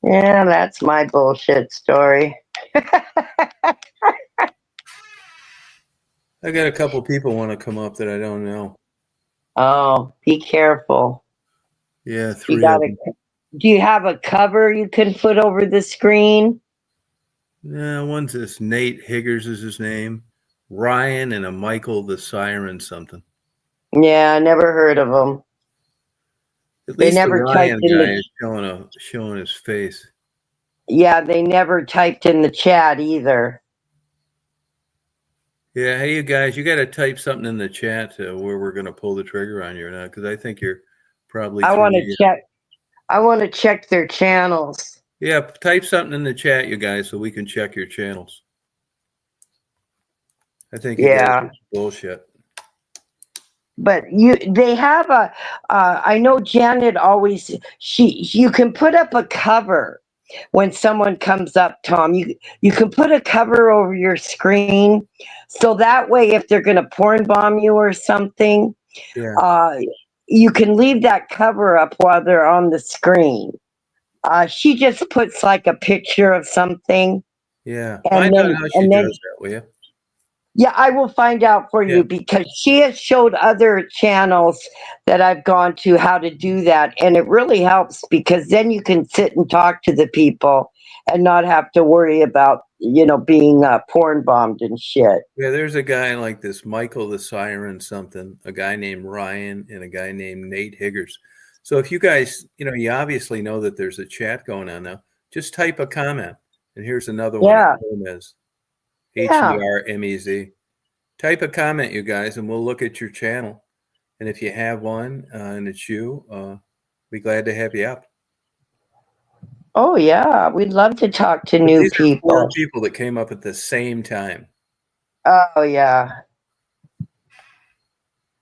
yeah, that's my bullshit story. I got a couple people want to come up that I don't know. Oh, be careful. Yeah, You 3 of gotta. them. Do you have a cover you can put over the screen? Yeah, one's this Nate Higgers is his name. Ryan and a Michael the Siren something. Yeah, I never heard of them. At They least the never typed Ryan in guy the. is showing his face. Yeah, they never typed in the chat either. Yeah, hey you guys, you got to type something in the chat where we're going to pull the trigger on you or not, because I think you're probably I through want to the. check. I want to check their channels. Yeah, type something in the chat, you guys, so we can check your channels. I think you guys Yeah. are bullshit. But they have a. I know Janet always. You can put up a cover when someone comes up, Tom. You can put a cover over your screen, so that way, if they're going to porn bomb you or something, Yeah. you can leave that cover up while they're on the screen. She just puts like a picture of something, Yeah. and Find out then how she and then does that, will you? yeah, I will find out for Yeah. you because she has showed other channels that I've gone to how to do that. And it really helps because then you can sit and talk to the people and not have to worry about, being porn bombed and shit. Yeah, there's a guy like this Michael the Siren something, a guy named Ryan, and a guy named Nate Higgers. So if you guys, you obviously know that there's a chat going on now, just type a comment. And here's another one Yeah. of Gomez, Yeah. HERMEZ. Type a comment, you guys, and we'll look at your channel. And if you have one and it's you, be glad to have you up. Oh, yeah. We'd love to talk to But new these are 4 people. people that came up at the same time. Oh, yeah.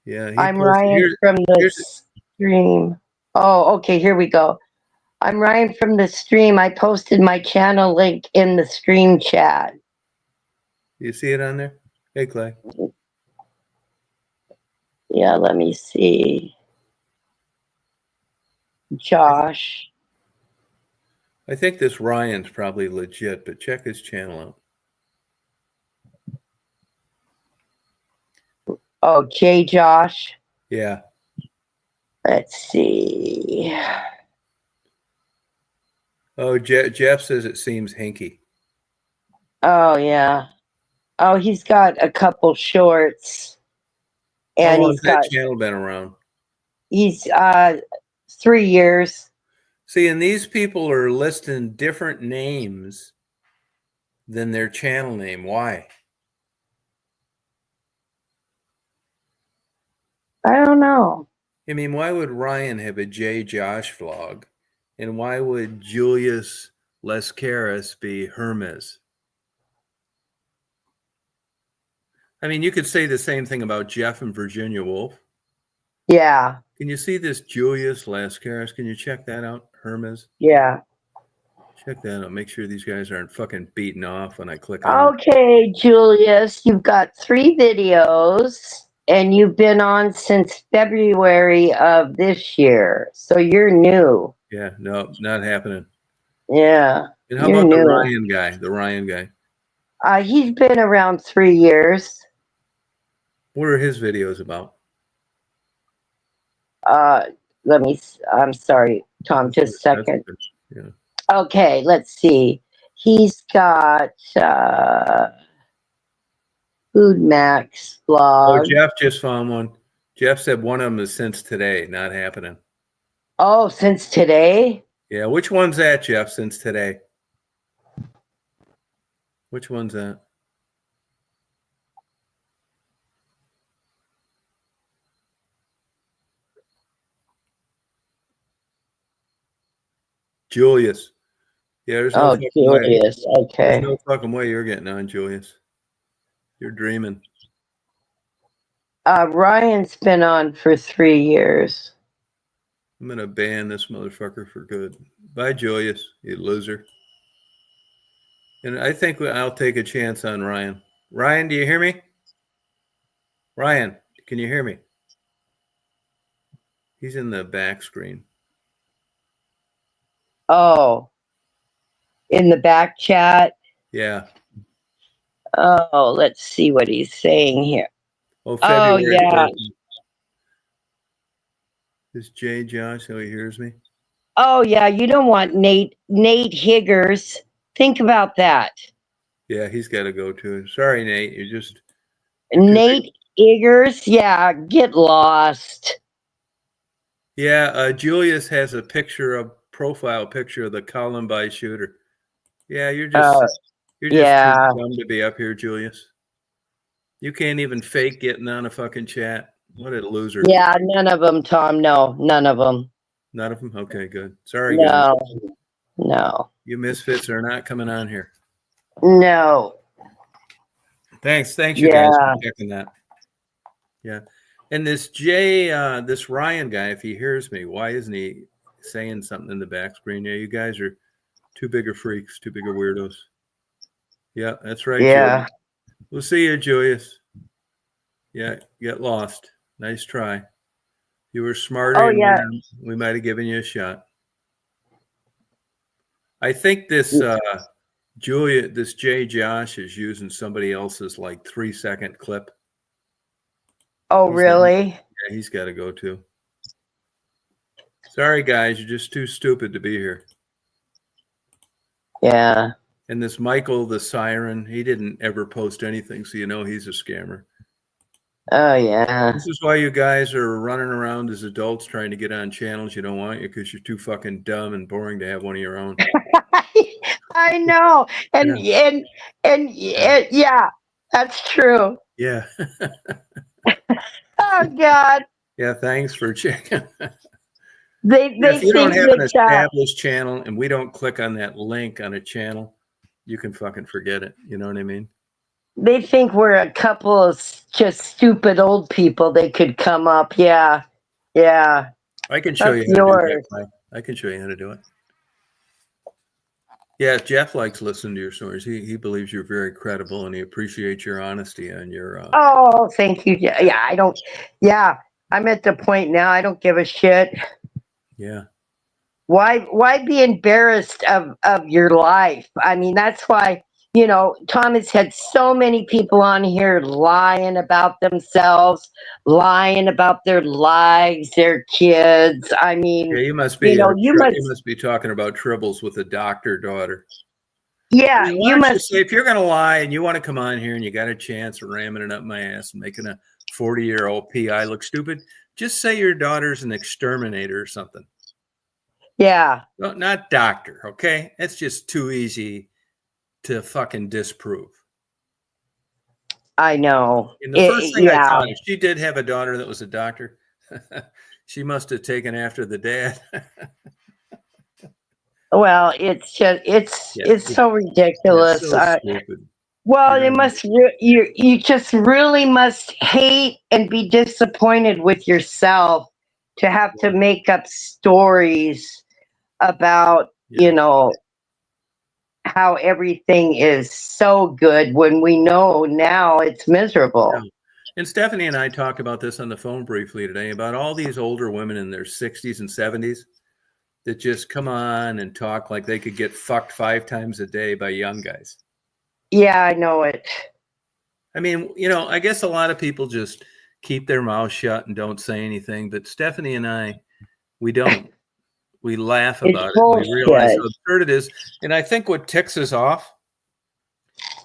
Yeah, I'm Ryan from the stream. Oh, okay. Here we go. I'm Ryan from the stream. I posted my channel link in the stream chat. You see it on there? Hey, Clay. Yeah, let me see. Josh. I think this Ryan's probably legit, but check his channel out. Oh, J. Josh. Yeah. Let's see. Oh, Jeff says it seems hinky. Oh yeah. Oh, he's got a couple shorts, How and long has that channel been around? he's 3 years. See, and these people are listing different names than their channel name. Why? I don't know. I mean, why would Ryan have a J Josh vlog? And why would Julius Lescaris be Hermes? I mean, you could say the same thing about Jeff and Virginia Woolf. Yeah. Can you see this Julius Lascaris? Can you check that out, Hermes? Yeah. Check that out. Make sure these guys aren't fucking beaten off when I click on it. Okay, Julius, you've got 3 videos, and you've been on since February of this year, so you're new. Yeah, no, not happening. Yeah. And how You're about the new. Ryan guy? The Ryan guy. He's been around 3 years. What are his videos about? I'm sorry, Tom, just a second. Yeah. Okay, let's see. He's got Food Max Oh, blog. Jeff just found one. Jeff said one of them is since today, not happening. Oh, since today? Yeah, which one's that, Jeff, since today? Which one's that? Julius. Yeah, there's no fucking way. Julius. Okay. There's no fucking way you're getting on, Julius. You're dreaming. Ryan's been on for 3 years. I'm gonna ban this motherfucker for good. Bye, Julius, you loser. And I think I'll take a chance on Ryan. Ryan, do you hear me? Ryan, can you hear me? He's in the back screen. Oh, in the back chat. Yeah. Oh, let's see what he's saying here. Oh, February. Yeah. Is Jay Josh, so he hears me? Oh, yeah. You don't want Nate Higgers. Think about that. Yeah, he's got to go too. Sorry, Nate. You're just. Nate Higgers. Yeah, get lost. Yeah, Julius has a profile picture of the Columbine shooter. Yeah, you're just too dumb to be up here, Julius. You can't even fake getting on a fucking chat. What a loser. Yeah, none of them, Tom. No, none of them. None of them? Okay, good. Sorry, guys. No. You misfits are not coming on here. No. Thanks you guys for checking that. Yeah. And this Ryan guy, if he hears me, why isn't he saying something in the back screen? Yeah, you guys are too big of freaks, too big of weirdos. Yeah, that's right. Yeah. Julius. We'll see you, Julius. Yeah, get lost. Nice try. You were smarter than we might have given you a shot. I think this Jay Josh is using somebody else's like 3-second clip. Oh, really? Yeah, he's got to go too. Sorry, guys, you're just too stupid to be here. Yeah. And this Michael the Siren, he didn't ever post anything, so you know he's a scammer. Oh, yeah. This is why you guys are running around as adults trying to get on channels you don't want you because you're too fucking dumb and boring to have one of your own. I know. And yeah, that's true. Yeah. Oh, God. Yeah, thanks for checking. If you don't have an established channel and we don't click on that link on a channel, you can fucking forget it. You know what I mean? They think we're a couple of just stupid old people. They could come up. Yeah. Yeah. I can show you how to do that. I can show you how to do it. Yeah, Jeff likes listening to your stories. He believes you're very credible and he appreciates your honesty and your Oh, thank you. Yeah, I'm at the point now I don't give a shit. Yeah. Why be embarrassed of your life? I mean, that's why, Tom has had so many people on here lying about themselves, lying about their lives, their kids. I mean, yeah, you must be you must be talking about tribbles with a doctor daughter. Yeah, I mean, why don't you say, if you're going to lie and you want to come on here and you got a chance of ramming it up my ass and making a 40-year-old PI look stupid, just say your daughter's an exterminator or something. Yeah, No, not doctor, okay? It's just too easy to fucking disprove. I know. And the first thing I Yeah. thought, if she did have a daughter that was a doctor, she must have taken after the dad. Well, it's just it's so ridiculous. It's so stupid. Well, You you know? must you just really must hate and be disappointed with yourself to have to make up stories about, you know, how everything is so good when we know now it's miserable. Yeah. And Stephanie and I talked about this on the phone briefly today about all these older women in their 60s and 70s that just come on and talk like they could get fucked 5 times a day by young guys. Yeah, I know it. I mean, you know, I guess a lot of people just keep their mouths shut and don't say anything, but Stephanie and I, we don't. We laugh It's about it. bullshit. We realize how absurd it is. And I think what ticks us off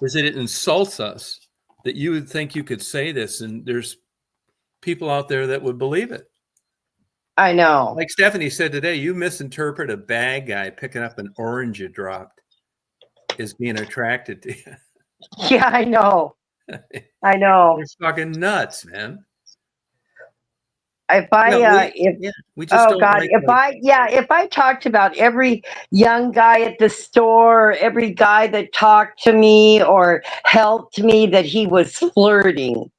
is that it insults us that you would think you could say this, and there's people out there that would believe it. I know. Like Stephanie said today, you misinterpret a bad guy picking up an orange you dropped as being attracted to you. Yeah, I know. I know. It's fucking nuts, man. If we just don't like if I talked about every young guy at the store, every guy that talked to me or helped me that he was flirting.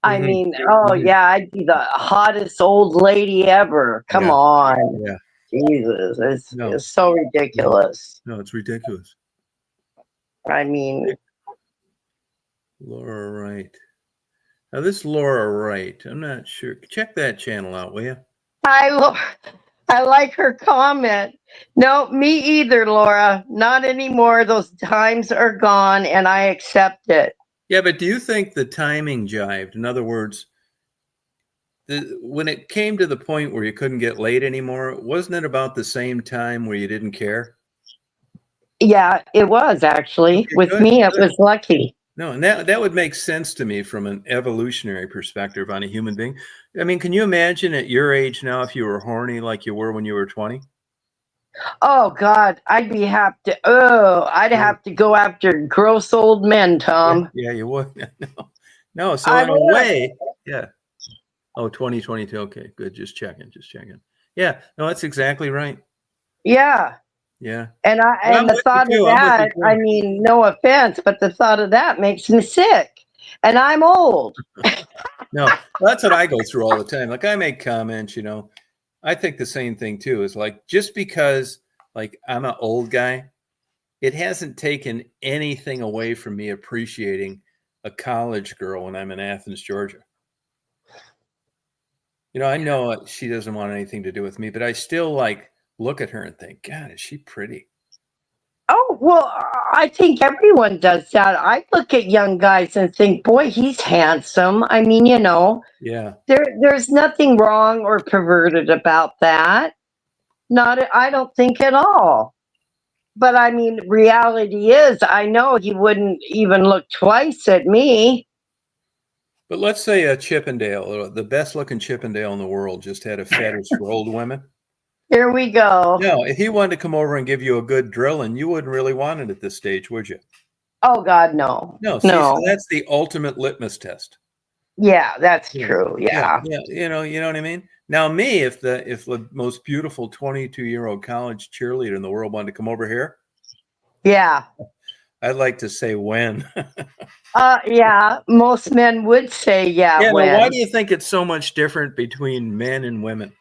I mean, yeah, I'd be the hottest old lady ever. Come on. Yeah. Jesus, it's so ridiculous. No, it's ridiculous. I mean, Laura Wright. Now this Laura Wright, I'm not sure. Check that channel out, will you? I like her comment. No, me either, Laura. Not anymore. Those times are gone, and I accept it. Yeah, but do you think the timing jived? In other words, when it came to the point where you couldn't get laid anymore, wasn't it about the same time where you didn't care? Yeah, it was actually. Okay, with me, it was lucky. No, and that would make sense to me from an evolutionary perspective on a human being. I mean, can you imagine at your age now if you were horny like you were when you were 20? Oh God, I'd have to go after gross old men, Tom. Yeah, you would. No. So in a way, yeah. Oh, 2022. Okay, good. Just checking. Yeah, no, that's exactly right. Yeah. Yeah. And the thought of that, I mean, no offense, but the thought of that makes me sick. And I'm old. No, that's what I go through all the time. Like I make comments, you know, I think the same thing too. Is like, just because like I'm an old guy, it hasn't taken anything away from me appreciating a college girl when I'm in Athens, Georgia. You know, I know she doesn't want anything to do with me, but I still like look at her and think, God, is she pretty? Oh, well, I think everyone does that. I look at young guys and think, boy, he's handsome. I mean, you know, yeah, there's nothing wrong or perverted about that. I don't think at all. But I mean, reality is, I know he wouldn't even look twice at me. But let's say a Chippendale, the best looking Chippendale in the world, just had a fetish for old women. Here we go. No, if he wanted to come over and give you a good drilling, you wouldn't really want it at this stage, would you? Oh God, no. No, see, so that's the ultimate litmus test. Yeah, that's true. Yeah. You know what I mean? Now, me, if the most beautiful 22-year-old college cheerleader in the world wanted to come over here, yeah, I'd like to say when. Yeah, most men would say Yeah, when. why do you think it's so much different between men and women?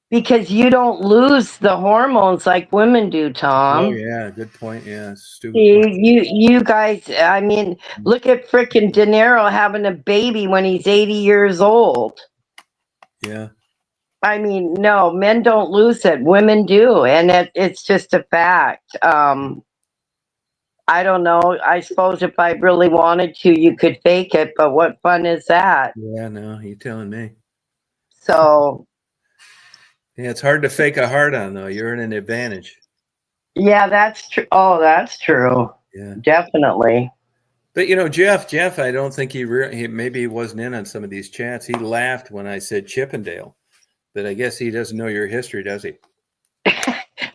Because you don't lose the hormones like women do, Tom. Oh yeah, good point. Yeah, stupid. You guys, I mean, look at frickin' De Niro having a baby when he's 80 years old. Yeah. I mean, no, men don't lose it. Women do, and it's just a fact. I don't know. I suppose if I really wanted to, you could fake it, but what fun is that? Yeah, no, you're telling me. So. Yeah, it's hard to fake a hard on though. You're in an advantage. Yeah, that's true. Oh, that's true. Yeah. Definitely. But Jeff, I don't think he maybe he wasn't in on some of these chats. He laughed when I said Chippendale, but I guess he doesn't know your history, does he?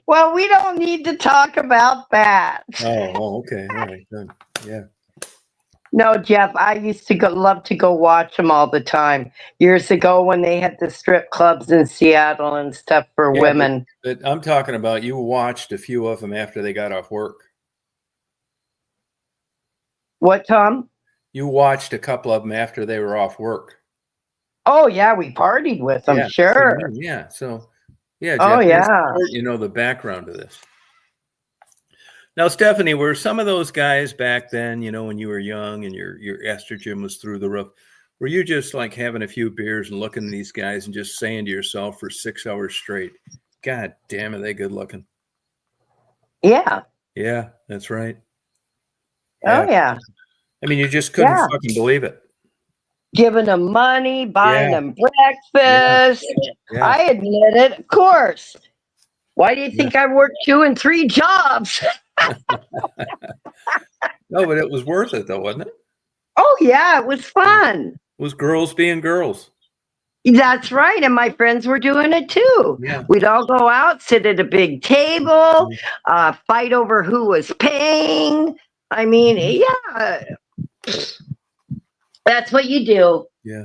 Well, we don't need to talk about that. Oh, okay. All right, good. Yeah. No, Jeff, I used to love to go watch them all the time. Years ago when they had the strip clubs in Seattle and stuff for Yeah, women. But I'm talking about you watched a few of them after they got off work. What, Tom? You watched a couple of them after they were off work. Oh, yeah, we partied with them, Yeah, sure. Yeah. So, yeah, Jeff, Oh, it's yeah. important you know the background to this. Now, Stephanie, were some of those guys back then, when you were young and your estrogen was through the roof, were you just like having a few beers and looking at these guys and just saying to yourself for 6 hours straight, God damn, are they good looking? Yeah. Yeah, that's right. Oh, yeah. I mean, you just couldn't fucking believe it. Giving them money, buying Yeah. them breakfast. Yeah. I admit it, of course. Why do you think I worked 2 and 3 jobs? No, but it was worth it, though, wasn't it? Oh, yeah, it was fun. It was girls being girls. That's right. And my friends were doing it too. Yeah. We'd all go out, sit at a big table, fight over who was paying. I mean, yeah, that's what you do. Yeah.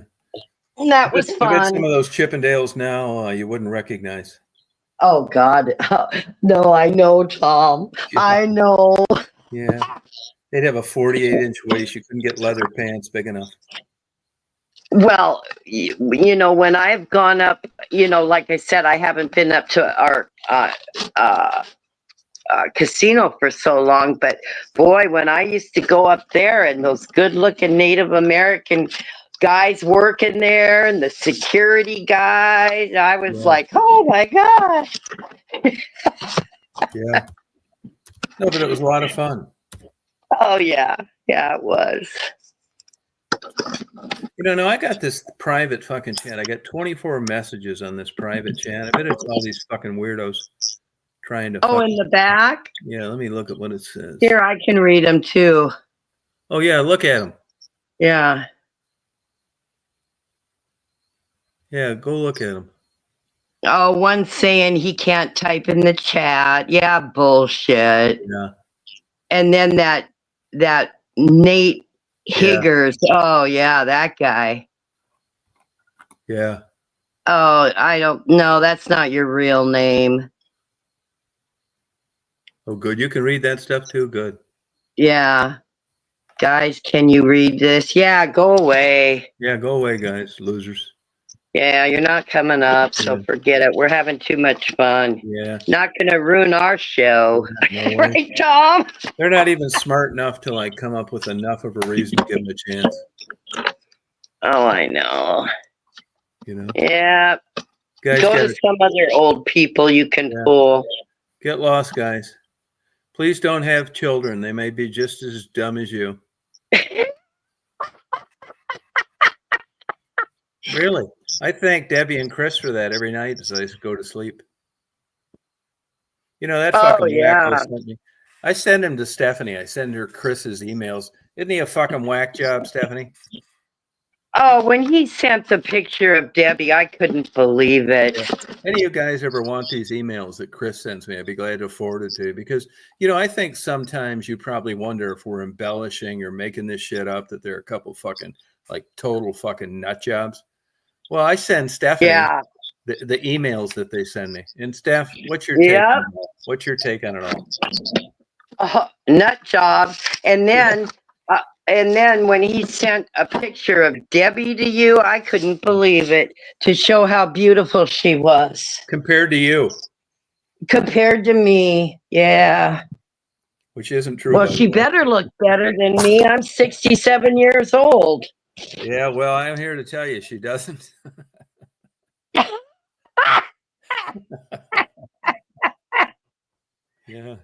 And that was I bet some fun. of those Chippendales now you wouldn't recognize. Oh, God. No, I know, Tom. Yeah. I know. Yeah. They'd have a 48-inch waist. You couldn't get leather pants big enough. Well, when I've gone up, like I said, I haven't been up to our casino for so long, but boy, when I used to go up there and those good-looking Native American guys working there and the security guys, I was like, oh my gosh. Yeah. No, but it was a lot of fun. Oh, yeah. Yeah, it was. No, I got this private fucking chat. I got 24 messages on this private chat. I bet it's all these fucking weirdos trying to. Oh, in the back? Yeah, let me look at what it says. Here, I can read them too. Oh, yeah, look at them. Yeah. Yeah, go look at them. Oh, one saying he can't type in the chat. Yeah, bullshit. Yeah. And then that Nate Higgers. Oh, yeah, that guy. Yeah. Oh, I don't know. That's not your real name. Oh, good. You can read that stuff too? Good. Yeah. Guys, can you read this? Yeah, go away. Yeah, go away, guys. Losers. Yeah, you're not coming up, so forget it. We're having too much fun. Yeah. Not going to ruin our show. No Right, Tom? They're not even smart enough to come up with enough of a reason to give them a chance. Oh, I know. Yeah. Guys, go to some other old people you can fool. Get lost, guys. Please don't have children. They may be just as dumb as you. Really? I thank Debbie and Chris for that every night as I go to sleep. That fucking wacko sent me. I send him to Stephanie. I send her Chris's emails. Isn't he a fucking whack job, Stephanie? Oh, when he sent the picture of Debbie, I couldn't believe it. Any of you guys ever want these emails that Chris sends me? I'd be glad to forward it to you because, I think sometimes you probably wonder if we're embellishing or making this shit up, that there are a couple fucking total fucking nut jobs. Well, I send Stephanie the emails that they send me. And Steph, what's your take on it? What's your take on it all? Nut job. And then when he sent a picture of Debbie to you, I couldn't believe it, to show how beautiful she was. Compared to you. Compared to me, yeah. Which isn't true. Well, she better look better than me. I'm 67 years old. Yeah, well, I'm here to tell you she doesn't. Yeah.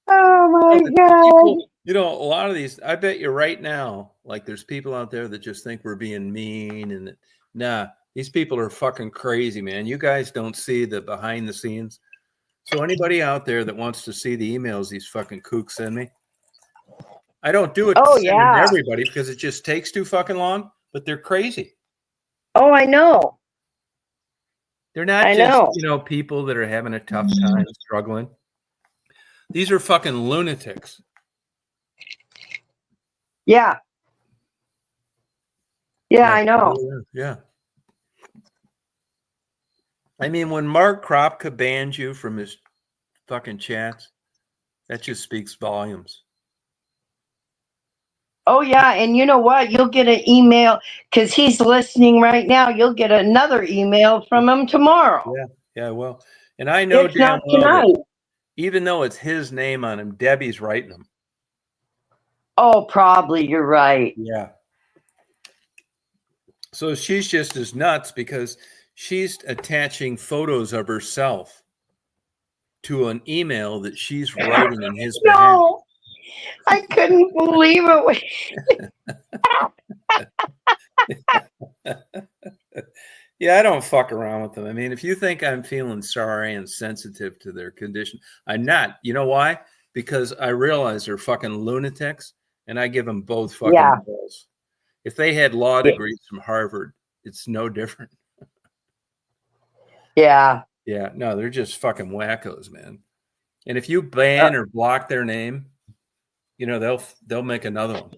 Oh my God. People, a lot of these, I bet you right now, there's people out there that just think we're being mean and nah, these people are fucking crazy, man. You guys don't see the behind the scenes. So anybody out there that wants to see the emails these fucking kooks send me, I don't do it to Oh, send them to yeah. everybody because it just takes too fucking long, but they're crazy. Oh, I know. They're not I just, know. you know, people that are having a tough time struggling. These are fucking lunatics. Yeah. Yeah, I know. Yeah. I mean, when Mark Kropka banned you from his fucking chats, that just speaks volumes. Oh, yeah. And you know what? You'll get an email because he's listening right now. You'll get another email from him tomorrow. Yeah, well, and I know If damn not well tonight. that even though it's his name on him, Debbie's writing them. Oh, probably. You're right. Yeah. So she's just as nuts because she's attaching photos of herself to an email that she's writing in his behalf. No, I couldn't believe it. Yeah, I don't fuck around with them. I mean, if you think I'm feeling sorry and sensitive to their condition, I'm not. You know why? Because I realize they're fucking lunatics, and I give them both fucking balls. If they had law degrees from Harvard, it's no different. Yeah. Yeah, no, they're just fucking wackos, man. And if you ban or block their name, you know, they'll make another one.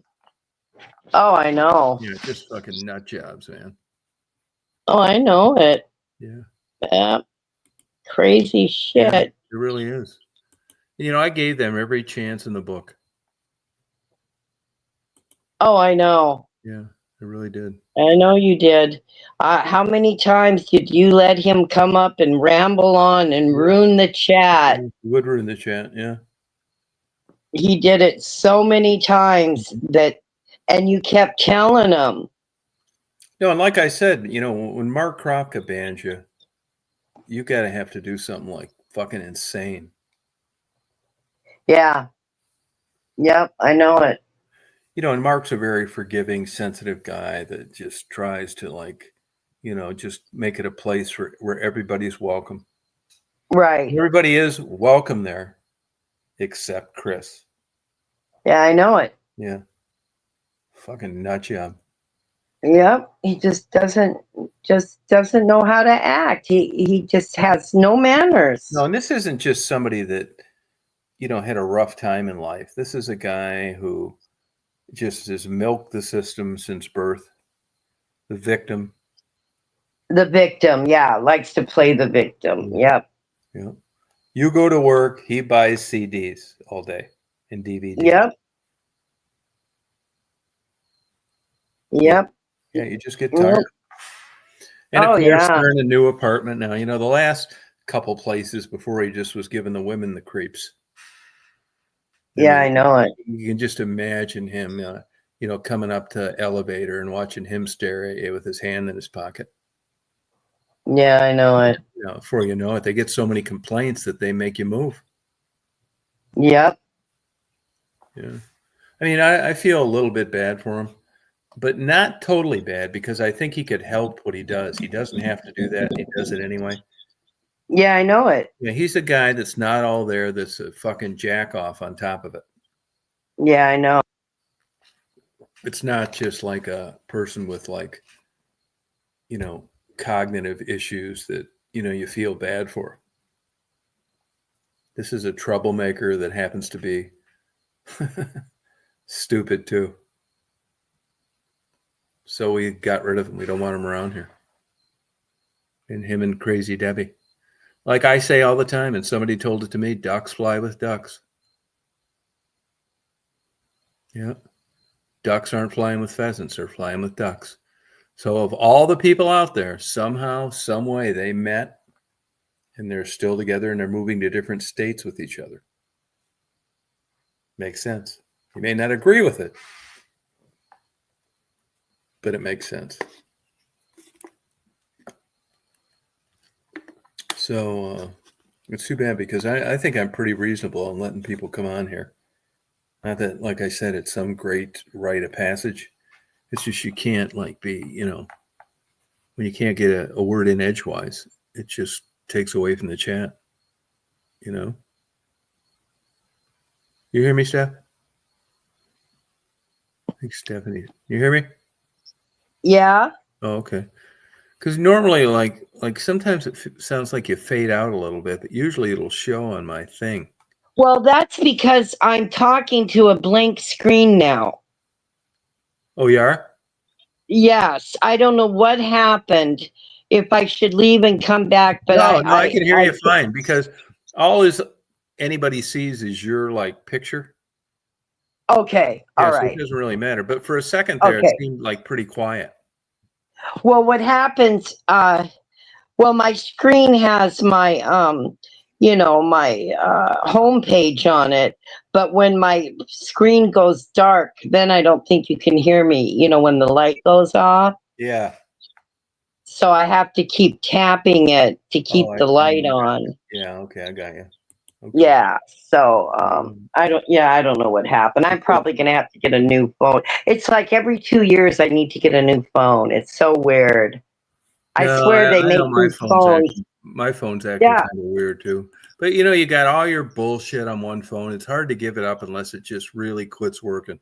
Oh, I know. Yeah, just fucking nut jobs, man. Oh, I know it. Yeah. Crazy shit. Yeah, it really is. You know, I gave them every chance in the book. Oh, I know. Yeah, I really did. I know you did. How many times did you let him come up and ramble on and ruin the chat? He would ruin the chat, yeah. He did it so many times and you kept telling him. No, and like I said, you know, when Mark Kropka bans you, you got to have to do something like fucking insane. Yeah. Yep, I know it. You know, and Mark's a very forgiving, sensitive guy that just tries to, like, you know, just make it a place where everybody's welcome. Right. Everybody is welcome there, except Chris. Yeah, I know it. Yeah. Fucking nut job. Yep. He just doesn't know how to act. He just has no manners. No, and this isn't just somebody that, you know, had a rough time in life. This is a guy who just has milked the system since birth. The victim. The victim, yeah, likes to play the victim. Yep. Yeah. You go to work, he buys CDs all day and DVDs. Yep. Yep. Yeah, you just get tired. And of course, they're in a new apartment now. You know, the last couple places before he just was giving the women the creeps. Yeah, I know it. You can just imagine him, you know, coming up to elevator and watching him stare at you with his hand in his pocket. Yeah, I know it. You know, before you know it, they get so many complaints that they make you move. Yep. Yeah. I mean, I feel a little bit bad for him, but not totally bad because I think he could help what he does. He doesn't have to do that. He does it anyway. Yeah, I know it. Yeah, he's a guy that's not all there. That's a fucking jack off on top of it. Yeah, I know. It's not just like a person with, like, you know, cognitive issues that, you know, you feel bad for. This is a troublemaker that happens to be stupid too. So we got rid of him. We don't want him around here. And him and Crazy Debbie. Like I say all the time, and somebody told it to me, ducks fly with ducks. Yeah. Ducks aren't flying with pheasants, they're flying with ducks. So of all the people out there, somehow, some way they met and they're still together and they're moving to different states with each other. Makes sense. You may not agree with it, but it makes sense. So it's too bad because I think I'm pretty reasonable on letting people come on here. Not that, like I said, it's some great rite of passage. It's just you can't, like, be, you know, when you can't get a word in edgewise, it just takes away from the chat. You know? You hear me, Steph? I think Stephanie. You hear me? Yeah. Oh, okay. Because normally, like sometimes it sounds like you fade out a little bit, but usually it'll show on my thing. Well, that's because I'm talking to a blank screen now. Oh, you are? Yes, I don't know what happened. If I should leave and come back, but No, I can hear you fine because all is anybody sees is your like picture. Okay, Yeah, all so it right. doesn't really matter. But for a second there, it Okay. seemed like pretty quiet. Well, what happens? Well, my screen has my my home page on it, but when my screen goes dark, then I don't think you can hear me. When the light goes off, Yeah. so I have to keep tapping it to keep Oh, I the light see. on. Yeah. Okay, I got you. Okay. Yeah. So I don't know what happened. I'm probably gonna have to get a new phone. It's like every 2 years I need to get a new phone. It's so weird. I No, swear they I make know these phones. my phone's acting Yeah. kind of weird too. But you got all your bullshit on one phone. It's hard to give it up unless it just really quits working.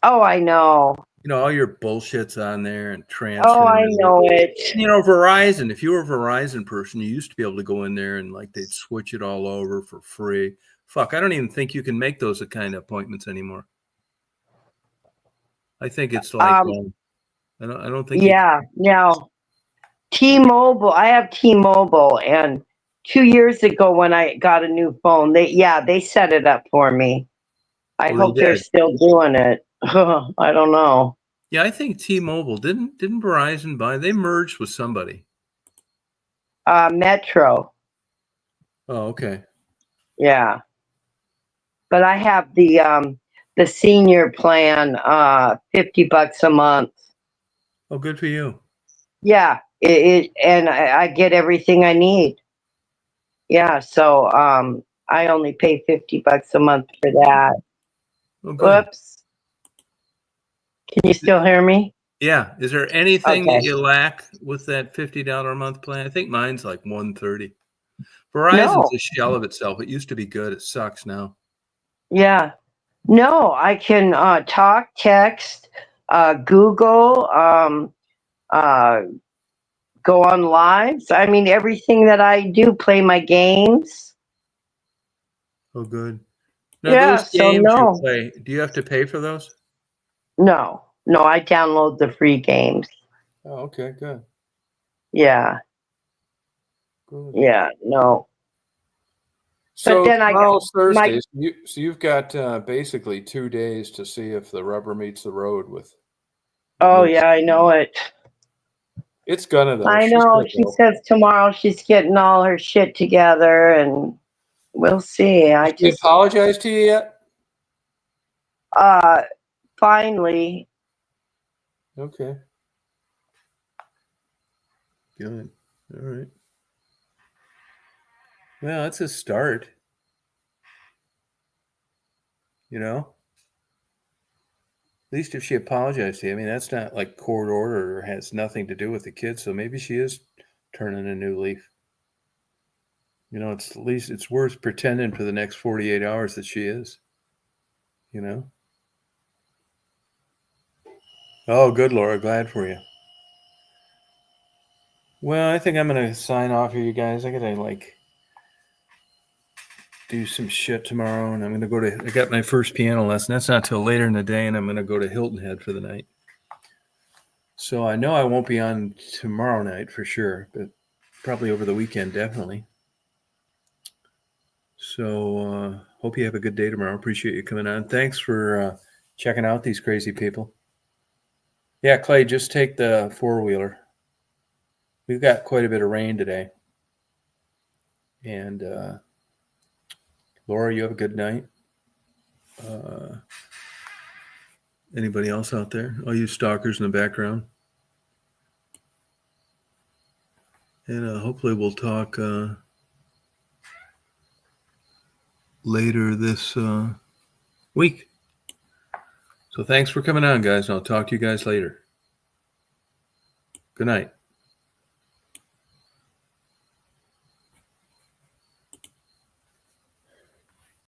Oh, I know. All your bullshit's on there and Oh, transferring I it. know it. Verizon, if you were a Verizon person, you used to be able to go in there and like they'd switch it all over for free. Fuck, I don't even think you can make those kind of appointments anymore. I think it's like I don't think you Yeah. can. Now, T-Mobile. I have T-Mobile, and 2 years ago when I got a new phone, they set it up for me. I Oh, they hope they're did. still doing it. I don't know. Yeah, I think T-Mobile didn't Verizon buy. They merged with somebody. Metro. Oh, okay. Yeah. But I have the senior plan, $50 a month. Oh, good for you. Yeah, and I get everything I need. Yeah, so I only pay $50 a month for that. Oh, good. Whoops. Can you still hear me? Yeah. Is there anything Okay. that you lack with that $50 a month plan? I think mine's like $130. Verizon's No. a shell of itself. It used to be good. It sucks now. Yeah. No, I can talk, text, Google, uh, go on lives. I mean, everything that I do, play my games. Oh, good. Now, Yeah, those so games you no, play, do you have to pay for those? no, I download the free games. Oh, okay, good. Yeah, Good. yeah, no. So Then I got tomorrow's Thursday. my, So you've got basically 2 days to see if the rubber meets the road with oh Lucy. yeah, I know it. It's gonna though. I She's know. gonna She go. says tomorrow she's getting all her shit together, and we'll see. I Did she just, apologize to you yet? uh, finally, Okay. Good. All right. Well, that's a start. At least if she apologized to you. I mean, that's not like court order or has nothing to do with the kid. So maybe she is turning a new leaf. It's at least it's worth pretending for the next 48 hours that she is. Oh, good, Laura. Glad for you. Well, I think I'm going to sign off here, you guys. I got to do some shit tomorrow, and I'm going to I got my first piano lesson. That's not till later in the day, and I'm going to go to Hilton Head for the night. So I know I won't be on tomorrow night for sure, but probably over the weekend, definitely. So hope you have a good day tomorrow. Appreciate you coming on. Thanks for checking out these crazy people. Yeah, Clay, just take the four-wheeler. We've got quite a bit of rain today. And Laura, you have a good night. Anybody else out there? All you stalkers in the background. And hopefully we'll talk later this week. So thanks for coming on, guys. I'll talk to you guys later. Good night.